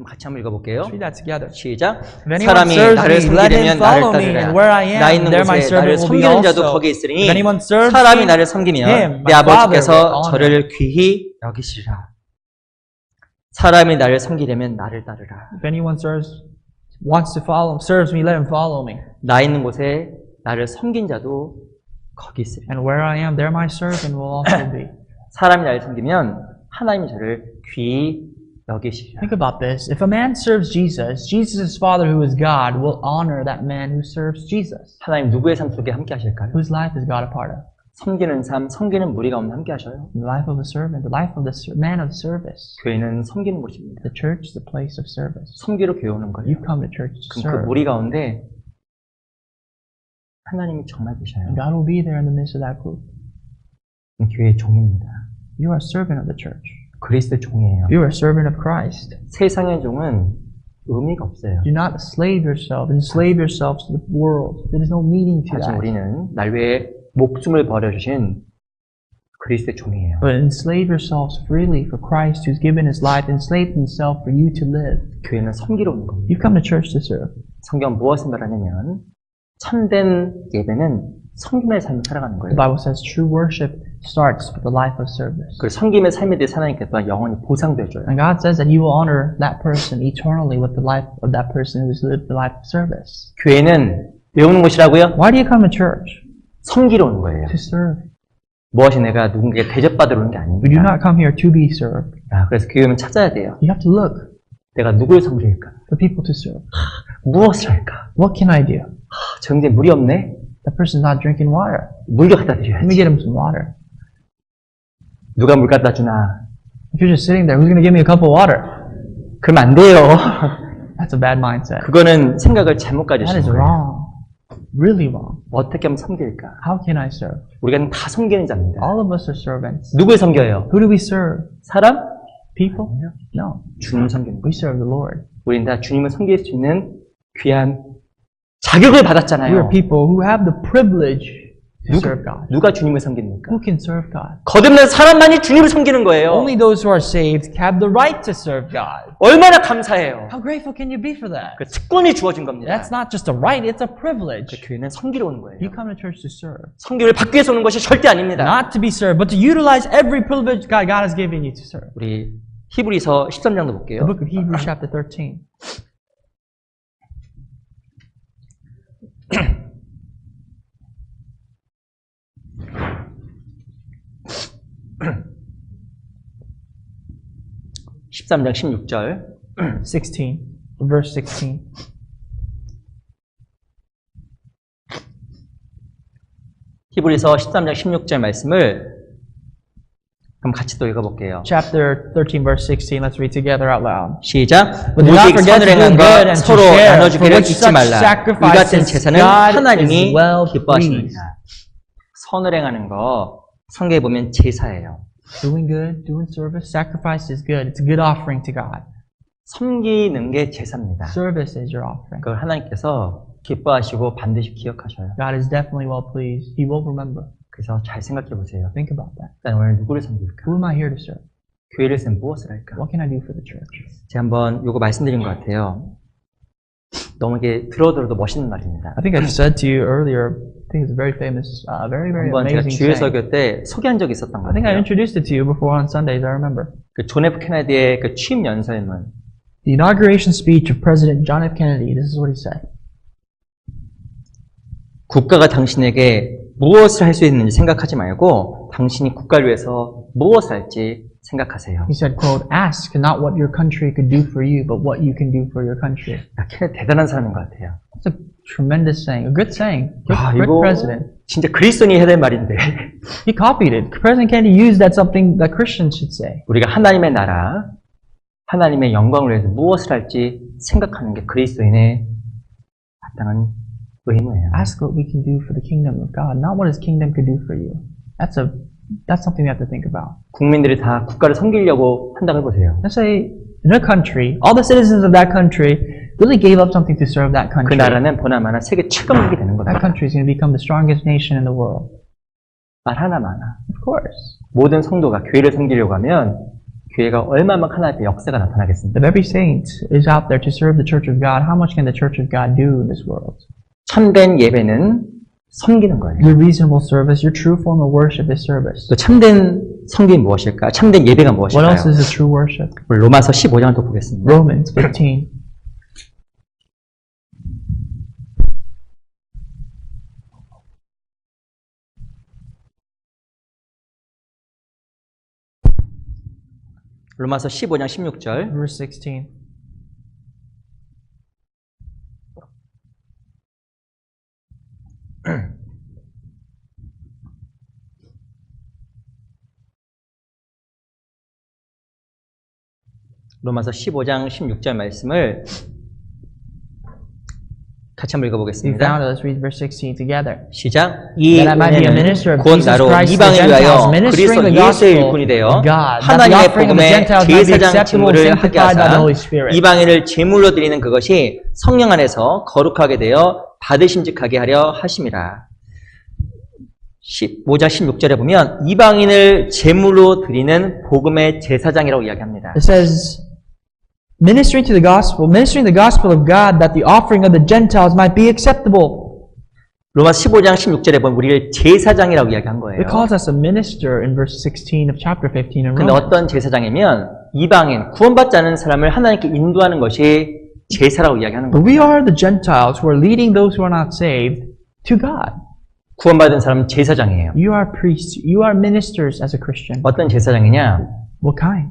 같이 한번 읽어볼게요. Let's read that together. 시작. If anyone 사람이 serves 나를 me, let him 섬기려면 나를 follow me, 따르라. and where I 나 am, 있는 there my 곳에 나를 servant will be 섬기는 자도 also. 거기 있으니 If anyone serves 사람이 me, 나를 섬기면 him, 내 my Father 아버지께서 will honor. 저를 귀히 여기시리라. 사람이 나를 섬기려면 나를 따르라. If anyone wants to serves me, let him follow me. 나 있는 곳에 나를 섬긴 자도 거기 있으리라. And where I am, there my servant will also be. 사람이 나를 섬기면 하나님이 저를 귀히 여기시리라. Think about this. If a man serves Jesus, Jesus' Father who is God will honor that man who serves Jesus. 하나님 누구의 삶 속에 함께 하실까요? Whose life is God a part of? 섬기는 삶, 섬기는 무리 가운데 함께 하셔요. The life of a servant, the life of the man of service. 교회는 섬기는 곳입니다. The church is the place of service. 섬기러 교회 오는 거예요. You come to church to 그럼 그 serve. 무리 가운데 하나님이 정말 계셔요. And God will be there in the midst of that group. 교회의 종입니다. You are a servant of the church. 그리스도의 종이에요. You are a servant of Christ. 세상의 종은 의미가 없어요. Do not enslave yourselves to the world. There is no meaning to 하지만 that. 우리는 날 위해 목숨을 버려주신 그리스도의 종이에요. But enslave yourselves freely for Christ who's given his life, enslaved himself for you to live. 교회는 섬기러 오는 겁니다. You come to church to serve. 성경 무엇을 말하냐면 참된 예배는 섬김의 삶을 살아가는 The 거예요. Bible says true worship starts with the life of service. 그 섬김의 삶에 대해 하나님께서 영원히 보상도 해줘요. And God says that He will honor that person eternally with the life of that person who's lived the life of service. 교회는 왜 오는 곳이라고요? Why do you come to church? 섬기러 오는 거예요. To serve. 무엇이 내가 누군가에게 대접받으러 오는 게 We do 아닙니다. not come here to be served. 그래서 교회는 찾아야 돼요. You have to look 내가 누구를 섬길까? for people to serve. 무엇을 할까? What can I do? 저 형제 물이 없네? That person's not drinking water. 물 좀 갖다 Let me 드려야지. get him some water. 누가 물 갖다 주나? If you're just sitting there, who's going to give me a cup of water? 그러면 안 돼요. That's a bad mindset. 그거는 생각을 잘못 That is 가지신 거예요. wrong. Really wrong. 어떻게 하면 섬길까? How can I serve? 우리가 다 섬기는 자입니다. All of us are servants. 누굴 섬겨요? Who do we serve? 사람? People? No. 주님 섬기는 거예요. We serve the Lord. 우리는 다 주님을 섬길 수 있는 귀한 자격을 We are 받았잖아요. people who have the privilege to serve God? 누가 주님을 섬깁니까? Who can serve God? 거듭난 사람만이 주님을 섬기는 거예요. Only those who are saved have the right to serve God. 얼마나 감사해요. How grateful can you be for that? 그 특권이 주어진 겁니다. That's not just a right, it's a privilege. 교회는 섬기러 오는 거예요. You come to church to serve. 섬기를 받기 위해서 오는 것이 절대 아닙니다. Not to be served, but to utilize every privilege God has given you to serve. 우리 히브리서 13장도 볼게요. The book of Hebrews chapter 13. 13장 16절 16, verse 16. 히브리서 13장 16절 말씀을 그럼 같이 또 읽어볼게요. Chapter 13, verse 16. Let's read together out loud. 시작. But do not 오직 forget 선을 to do 행한 good 것 and to 서로 share, for 나눠주기를 which 잊지 such 말라. 이 같은 sacrifices 제사는 God 하나님이 is well 기뻐하십니다. pleased. 선을 행하는 거 성경에 보면 제사예요. Doing good, doing service, sacrifice is good. It's a good offering to God. 섬기는 게 제사입니다. Service is your offering. 그걸 하나님께서 기뻐하시고 반드시 기억하셔요. God is definitely well pleased. He will remember. 그래서 잘 생각해 보세요. Think about that. 일단 오늘 누구를 섬길까? Who am I here to serve? 교회를 쓰면 무엇을 할까? What can I do for the church? 제가 한번 요거 말씀드린 것 같아요. 너무 이게 들어도 멋있는 말입니다. I think I said to you earlier, I think it's a very famous, very 한번 제가 amazing 주일 saying. 설교 때 소개한 적이 있었던 것 I think I 같아요. introduced it to you before on Sundays, I remember. 그 존 F 케네디의 그 취임 연설문. The inauguration speech of President John F. Kennedy, this is what he said. 국가가 당신에게 무엇을 할 수 있는지 생각하지 말고 당신이 국가를 위해서 무엇을 할지 생각하세요. He said, quote, ask not what your country could do for you, but what you can do for your country. 야, 케네디 대단한 사람인 것 같아요. That's a tremendous saying, a good saying. 야, Good 이거 president. 진짜 그리스도인이 해야 될 말인데 He copied it. President Kennedy used that something that Christians should say. 우리가 하나님의 나라, 하나님의 영광을 위해서 무엇을 할지 생각하는 게 그리스도인의 마땅한 의무예요. Ask what we can do for the kingdom of God, not what His kingdom could do for you. That's something you have to think about. 국민들이 다 국가를 섬기려고 한다고 해보세요. Let's say in a country, all the citizens of that country really gave up something to serve that 그 country. 나라는 보나마나 세계 최강국이 되는 That 겁니다. country is going to become the strongest nation in the world. 말 하나마나. Of course. 모든 성도가 교회를 섬기려고 하면 교회가 얼마만큼 하나님의 역사가 나타나겠습니까? If every saint is out there to serve the church of God, how much can the church of God do in this world? 참된 예배는 섬기는 거예요. Your reasonable service, your true form of worship is service. 또 참된 섬김이 무엇일까? 참된 예배가 What else 무엇일까요? is the true worship? 우리 로마서 15장을 또 보겠습니다. Romans 15. 로마서 15장 16절. Verse 16. 로마서 15장 16절 말씀을 같이 한번 We 읽어보겠습니다. found it. Let's read verse 16 together. 시작. 이 That I might be a 은혜는 minister of 곧 Jesus 나로 Christ to the 이방을 위하여 Gentiles, ministering 그리스도 the 예수의 gospel 일꾼이 되어 of God, that the 하나님의 offering of the 복음의 Gentiles might be 제사장 acceptable, 직무를 하게 sanctified by the 하사 Holy Spirit. 이방인을 제물로 드리는 그것이 성령 안에서 거룩하게 되어 받으심직하게 하려 하심이라. 15장 16절에 보면 이방인을 제물로 드리는 복음의 제사장이라고 이야기합니다. It says, ministering the gospel of God, that the offering of the Gentiles might be acceptable. 로마서 15장 16절에 보면 우리를 제사장이라고 이야기한 거예요. It calls us a minister in verse 16 of chapter 15 in 근데 Romans. 어떤 제사장이면 이방인, 구원받지 않은 사람을 하나님께 인도하는 것이 제사라고 이야기하는 But 거예요. we are the Gentiles who are leading those who are not saved to God. 구원받은 사람은 제사장이에요. You are priests. You are ministers as a Christian. 어떤 제사장이냐? What kind?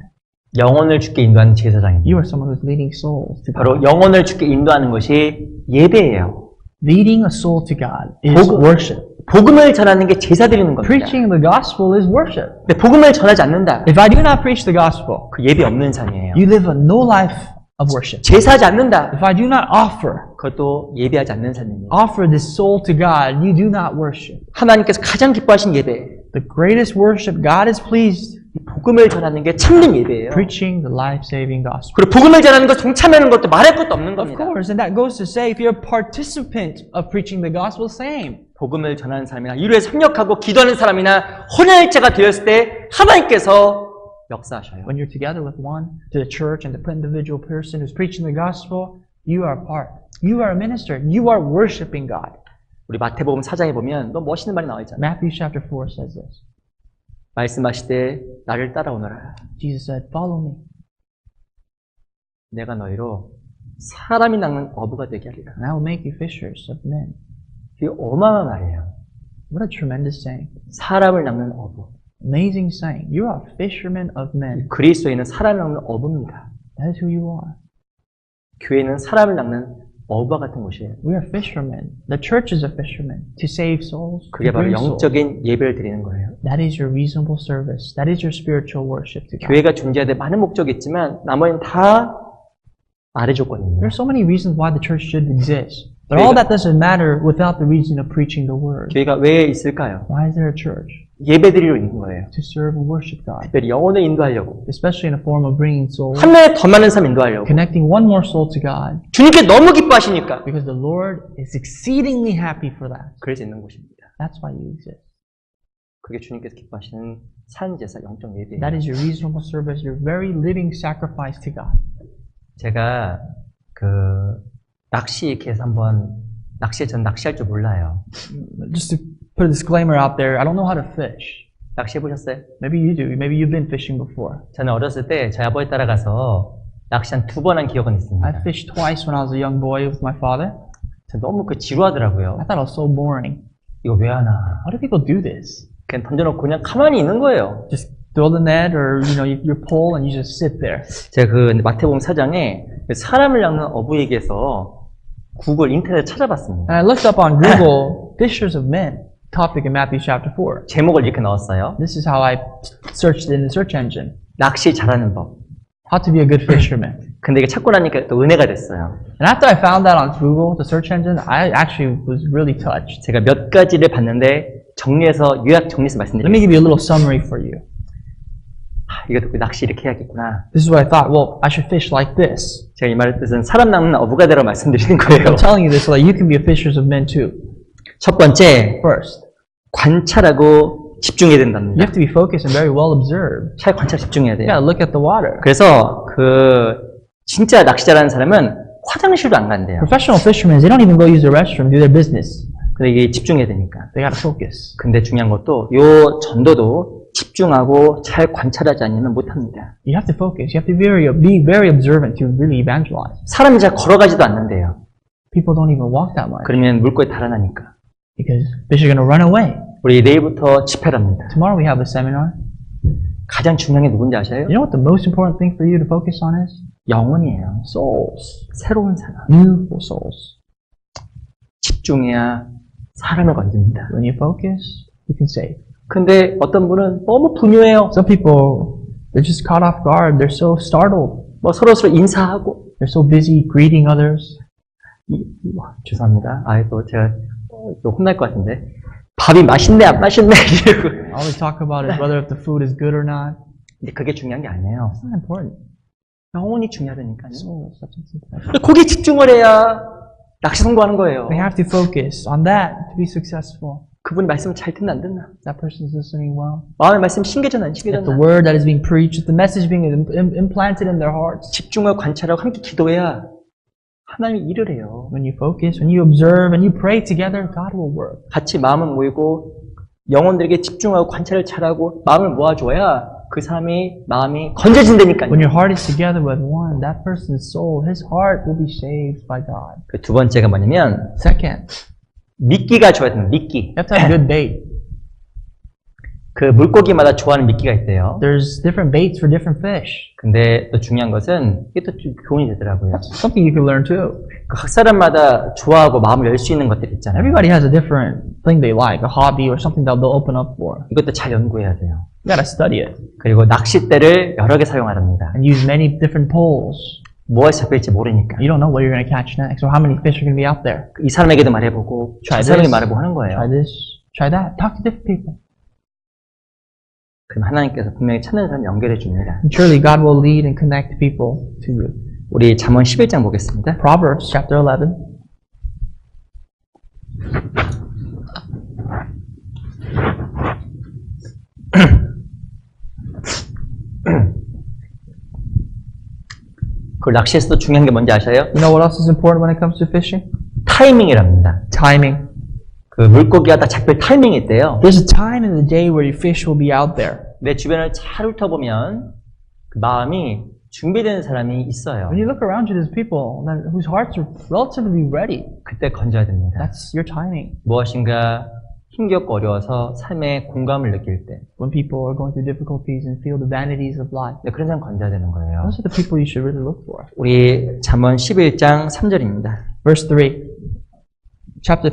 영혼을 주께 인도하는 제사장입니다. You are someone who's leading souls to 바로 God. 영혼을 주께 인도하는 것이 예배예요. Leading a soul to God is worship. 복음을 전하는 게 제사 드리는 겁니다. Preaching the gospel is worship. 근데 복음을 전하지 않는다. If I do not preach the gospel, 그 예배 없는 삶이에요. you live a no life of worship. 제사하지 않는다. If I do not 그것도 예배하지 않는 삶입니다. offer this soul to God, you do not worship. 하나님께서 가장 기뻐하신 예배, The greatest worship God is pleased, 복음을 전하는 게 참된 예배예요. preaching the life-saving gospel. 그리고 복음을 전하는 것, 동참하는 것도 말할 것도 없는 Of 겁니다. course, and that goes to say, if you're a participant of preaching the gospel, same. 복음을 전하는 사람이나 이루에 협력하고 기도하는 사람이나 혼연일체가 되었을 때 하나님께서 역사하셔요. When you're together with one, to the church and the individual person who's preaching the gospel, you are a part. You are a minister. You are worshiping God. 우리 마태복음 4장에 보면 너무 멋있는 말이 나와 있잖아요. Matthew chapter 4 says this. 말씀하시되 나를 따라오너라. Jesus said, follow me. 내가 너희로 사람이 낚는 어부가 되게 하리라. And I will make you fishers of men. 이게 어마어마한 말이에요. What a tremendous saying. 사람을 낚는 어부. Amazing saying. You are a fisherman of men. 그리스도인은 사람을 낚는 어부입니다. That is who you are. 교회는 사람을 낚는 어부와 같은 곳이에요. We are fishermen. The church is a fisherman to save souls. 그게 to 바로 bring souls. 영적인 예배를 드리는 거예요. That is your reasonable service. That is your spiritual worship to God. 교회가 존재해야 될 많은 목적이 있지만 나머지는 다 아래 조건입니다. There are so many reasons why the church should exist. But all that doesn't matter without the reason of preaching the word. 교회가 왜 있을까요? Why is there a church? 예배드리러 있는 거예요. To serve and worship God. 특별히 영혼을 인도하려고, Especially in a form of bringing souls. 한 명에 더 많은 사람 인도하려고. Connecting one more soul to God. 주님께 너무 기뻐하시니까 Because the Lord is exceedingly happy for that. 그래서 있는 곳입니다. That's why you exist. 그게 주님께서 기뻐하시는 산제사 영적 예배예요. That is your reasonable service, your very living sacrifice to God. 제가 낚시 이렇게 해서 한번 전 낚시할 줄 몰라요. Just to put a disclaimer out there, I don't know how to fish. 낚시 해보셨어요? Maybe you do. Maybe you've been fishing before. 저는 어렸을 때 저희 아버지 따라가서 낚시 한 2번 한 기억은 있습니다. I fished twice when I was a young boy with my father. 저 너무 지루하더라고요. I thought it was so boring. 이거 왜 하나? Why do people do this? 그냥 던져놓고 그냥 가만히 있는 거예요. Just throw the net or, your pole and you just sit there. 제가 마태복음 4장에 사람을 낚는 어부 얘기해서 구글 인터넷 찾아봤습니다. And I looked up on Google, fishers of men, topic in Matthew chapter 4. 제목을 이렇게 넣었어요. This is how I searched it in the search engine. 낚시 잘하는 법. How to be a good fisherman. 근데 이게 찾고 나니까 또 은혜가 됐어요. And after I found that on Google, the search engine, I actually was really touched. 제가 몇 가지를 봤는데 요약 정리해서 Let me 말씀드리겠습니다. give you a little summary for you. 이거 듣고 낚시 이렇게 해야겠구나. This is what I thought. Well, I should fish like this. 제가 이 말의 뜻은 사람 낚는 어부가 되라고 말씀드리는 거예요. I'm telling you this so that you can be a fishers of men too. 첫 번째, First, 관찰하고 집중해야 you 된답니다. have to be focused and very well observed. 잘 관찰 집중해야 You 돼요. gotta look at the water. 그래서 진짜 낚시 잘하는 사람은 화장실도 안 간대요. Professional fishermen, they don't even go use the restroom, do their business. 근데 이게 집중해야 되니까. They gotta focus. 근데 중요한 것도 요 전도도 집중하고 잘 관찰하지 않으면 못합니다. You have to focus. You have to be very observant to really evangelize. 사람이 잘 걸어가지도 않는데요. People don't even walk that much 그러면 물고기 달아나니까. because fish are gonna run away. 우리 내일부터 집회랍니다. Tomorrow we have a seminar. 가장 중요한 게 누군지 아셔요? You know what the most important thing for you to focus on is? 영혼이에요. Souls. 새로운 사람. New souls. 집중해야 사람을 건집니다. When you focus, you can save. 근데 어떤 분은 너무 분유해요. Some people, they're just caught off guard. They're so startled. 서로 인사하고. They're so busy greeting others. 죄송합니다. 제가 또 혼날 것 같은데. 밥이 맛있네, 안 맛있네, 이러고. All they talk about is whether if the food is good or not. 근데 그게 중요한 게 아니에요. It's not important. 영혼이 중요하다니까요. Souls, that's what's important. 거기에 집중을 해야 낚시 성공하는 거예요. They have to focus on that to be successful. 그분 말씀 잘 듣나 안 듣나? That person's listening well. 마음의 말씀 신겨졌나 안 If the 신겨졌나? word that is being preached, if the message being implanted in their hearts. 집중하고 관찰하고 함께 기도해야 하나님이 일을 해요. When you focus, when you observe, and you pray together, God will work. 같이 마음을 모이고 영혼들에게 집중하고 관찰을 잘하고 마음을 모아줘야 그 사람이 마음이 건져진다니까요. When your heart is together with one, that person's soul, his heart will be saved by God. 그 두 번째가 뭐냐면 Second, 미끼가 좋아야 됩니다. 미끼. you have to have good bait. 그 물고기마다 좋아하는 미끼가 있대요. There's different baits for different fish. 근데 또 중요한 것은 이게 또 좀 교훈이 되더라고요. Something you can learn too. 각 사람마다 좋아하고 마음을 열 수 있는 것들이 있잖아요. Everybody has a different thing they like, a hobby or something that they'll open up for. 이것도 잘 연구해야 돼요. You gotta study it 그리고 낚싯대를 여러 개 사용하랍니다. and use many different poles. 뭐에 잡힐지 모르니까. You don't know what you're gonna catch next or how many fish are gonna be out there. 이 사람에게도 말해보고 저 Try 사람에게 this. 말해보고 하는 거예요. Try this, try that. Talk to different people. 그럼 하나님께서 분명히 찾는 사람 연결해 줍니다. And surely God will lead and connect people to you. 우리 잠언 11장 보겠습니다. Proverbs chapter 11. 그 낚시에서도 중요한 게 뭔지 아셔요? You know what else is important when it comes to fishing? 타이밍이랍니다. Timing. 그 물고기가 딱 잡힐 타이밍이 있대요. There's a time in the day where your fish will be out there. 내 주변을 잘 훑어보면 그 마음이 준비된 사람이 있어요. When you look around you, there's people whose hearts are relatively ready. 그때 건져야 됩니다. That's your timing. 무엇인가 힘겹고 어려워서 삶에 공감을 느낄 때 When people are going through difficulties and feel the vanities of life. 네, 그런 사람 건져야 되는 거예요. Those are the people you should really look for. 우리 잠언 11장 3절입니다. Verse 3. Chapter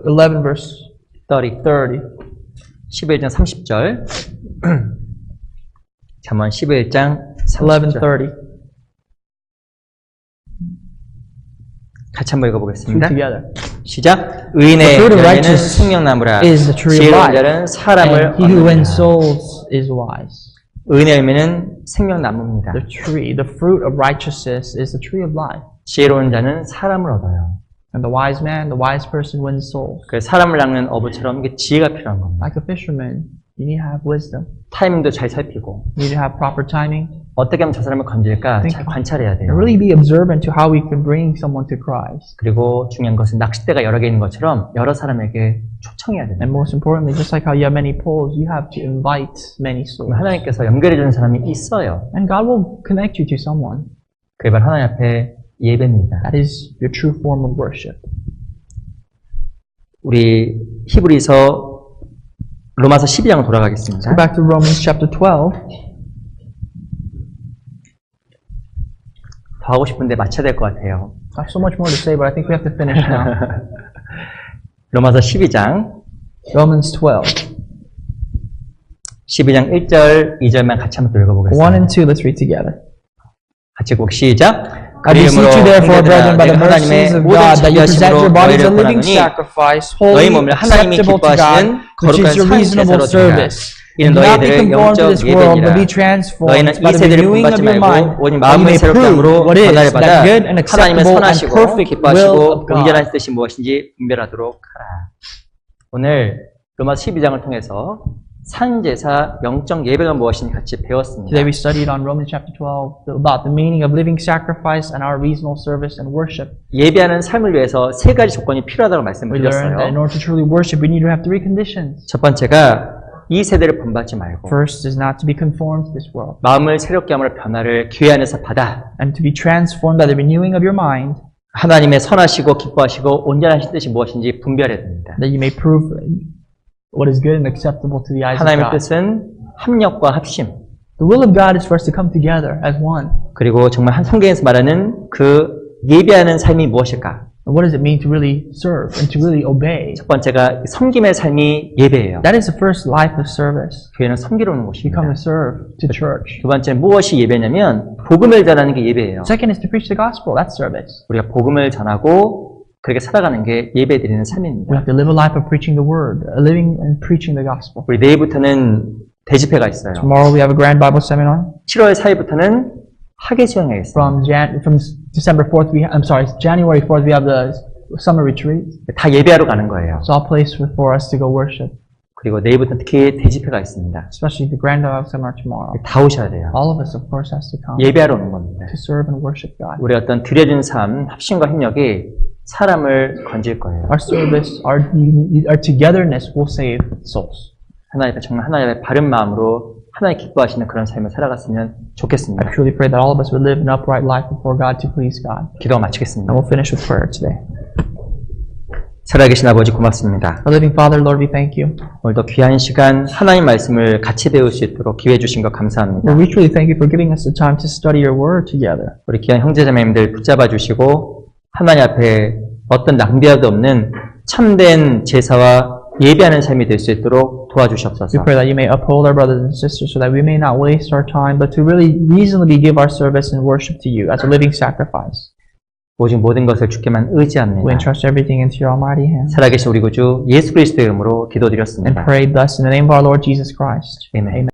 11, verse 30. 11장 30절. 잠언 11장 30절. 11:30. 같이 한번 Two 읽어보겠습니다. together. 시작. The 의인의 fruit of 열매는 righteousness 생명나무라. is the tree of 지혜로운 life, 자는 사람을 and he who 얻느니라. wins souls is wise. 의인의 열매는 생명나무입니다. The fruit of righteousness is the tree of life. 지혜로운 자는 사람을 얻어요. And the wise man, the wise person wins souls. 그 사람을 낚는 어부처럼 이게 지혜가 필요한 겁니다. Like a fisherman, you need to have wisdom. 타이밍도 잘 살피고 You need to have proper timing. 어떻게 하면 저 사람을 건질까 잘 관찰해야 돼요. And really be observant to how we can bring someone to Christ. 그리고 중요한 것은 낚싯대가 여러 개 있는 것처럼 여러 사람에게 초청해야 됩니다. And most importantly, just like how you have many poles, you have to invite many souls. 하나님께서 연결해 주는 사람이 있어요. And God will connect you to someone. 그게 바로 하나님 앞에 예배입니다. That is your true form of worship. 우리 히브리서 로마서 12장으로 돌아가겠습니다. Go back to Romans chapter 12. 더 하고 싶은데 마쳐야 될 것 같아요. I have so much more to say, but I think we have to finish now. 로마서 12장 Romans 12. 12장 1절, 2절만 같이 한번 또 1 읽어보겠습니다. and 2, let's read together. 같이 꼭 시작. I beseech you therefore, brethren, by the mercies of God, that you present your bodies a living sacrifice, holy, 너희 몸을 하나님이 acceptable to 기뻐하시는 God, which is your 거룩한 reasonable 산 제사로 드리라. service. 이는 Do not be 너희들의 conformed to 영적 this world, but be 예배니라. transformed 너희는 by 이 the 세대를 renewing of 본받지 your mind, 말고 오직 that you 마음의 may 새롭게 prove 함으로 what is 변화를 that 받아 good and 하나님의 acceptable and 선하시고 perfect will 기뻐하시고 of God. 온전한 뜻이 무엇인지 분별하도록 하라. 오늘 로마서 12장을 통해서 산제사 영적 예배가 무엇인지 같이 배웠습니다. Today we studied on Romans chapter 12 about the meaning of living sacrifice and our reasonable service and worship. 예배하는 삶을 위해서 세 가지 조건이 필요하다고 말씀을 We learned that in 드렸어요. order to truly worship, we need to have three conditions. 첫 번째가 이 세대를 본받지 말고 First is not to be conformed to this world, 마음을 새롭게 함으로 변화를 기회 안에서 받아 and to be transformed by the renewing of your mind, 하나님의 선하시고 기뻐하시고 온전하신 뜻이 무엇인지 분별해야 됩니다. that you may prove what is good and acceptable to the eyes of 하나님의 God. 뜻은 합력과 합심, The will of God is for us to come together as one. 그리고 정말 한 성경에서 말하는 그 예배하는 삶이 무엇일까? And what does it mean to really serve and to really obey? 첫 번째가 섬김의 삶이 예배예요. That is the first life of service. 교회는 섬기러 오는 You 곳입니다. come to serve to church. 두 번째는 무엇이 예배냐면 복음을 전하는 게 예배예요. Second is to preach the gospel. That's service. 우리가 복음을 전하고 그렇게 살아가는 게 예배 드리는 We 삶입니다. have to live a life of preaching the word, living and preaching the gospel. 우리 내일부터는 대집회가 있어요. Tomorrow we have a grand Bible seminar. 7월 4일부터는 학예 수양회가 있어요. From December 4th, January 4th, we have the summer retreat. 다 예배하러 가는 거예요. It's all place for us to go worship, 그리고 내일부터 특히 대집회가 있습니다. especially the grand Bible seminar tomorrow. 다 오셔야 돼요. All of us, of course, has to come 예배하러 오는 겁니다. to serve and worship God. 우리 어떤 드려진 삶, 합심과 협력이 사람을 건질 거예요. Our service, our togetherness will save souls. 하나님 앞에 정말 하나님 앞에 바른 마음으로 하나님 기뻐하시는 그런 삶을 살아갔으면 I 좋겠습니다. truly pray that all of us would live an upright life before God to please God. 기도가 And 마치겠습니다. we'll finish with prayer today. 살아계신 아버지 고맙습니다. Our living Father, Lord, we thank you. 오늘도 귀한 시간 하나님 말씀을 같이 배울 수 있도록 기회 주신 것 감사합니다. Lord, we truly thank you for giving us the time to study your word together. 우리 귀한 형제자매님들 붙잡아 주시고 하나님 앞에 어떤 낭비도 없는 참된 제사와 예배하는 삶이 될 수 있도록 We 도와주시옵소서. pray that you may uphold our brothers and sisters so that we may not waste our time, but to really reasonably give our service and worship to you as a living sacrifice. 오직 모든 것을 주께만 We 의지합니다. entrust everything into your almighty hands. 살아계신 우리 구주 예수 그리스도의 이름으로 And 기도드렸습니다. pray thus in the name of our Lord Jesus Christ. 아멘. Amen.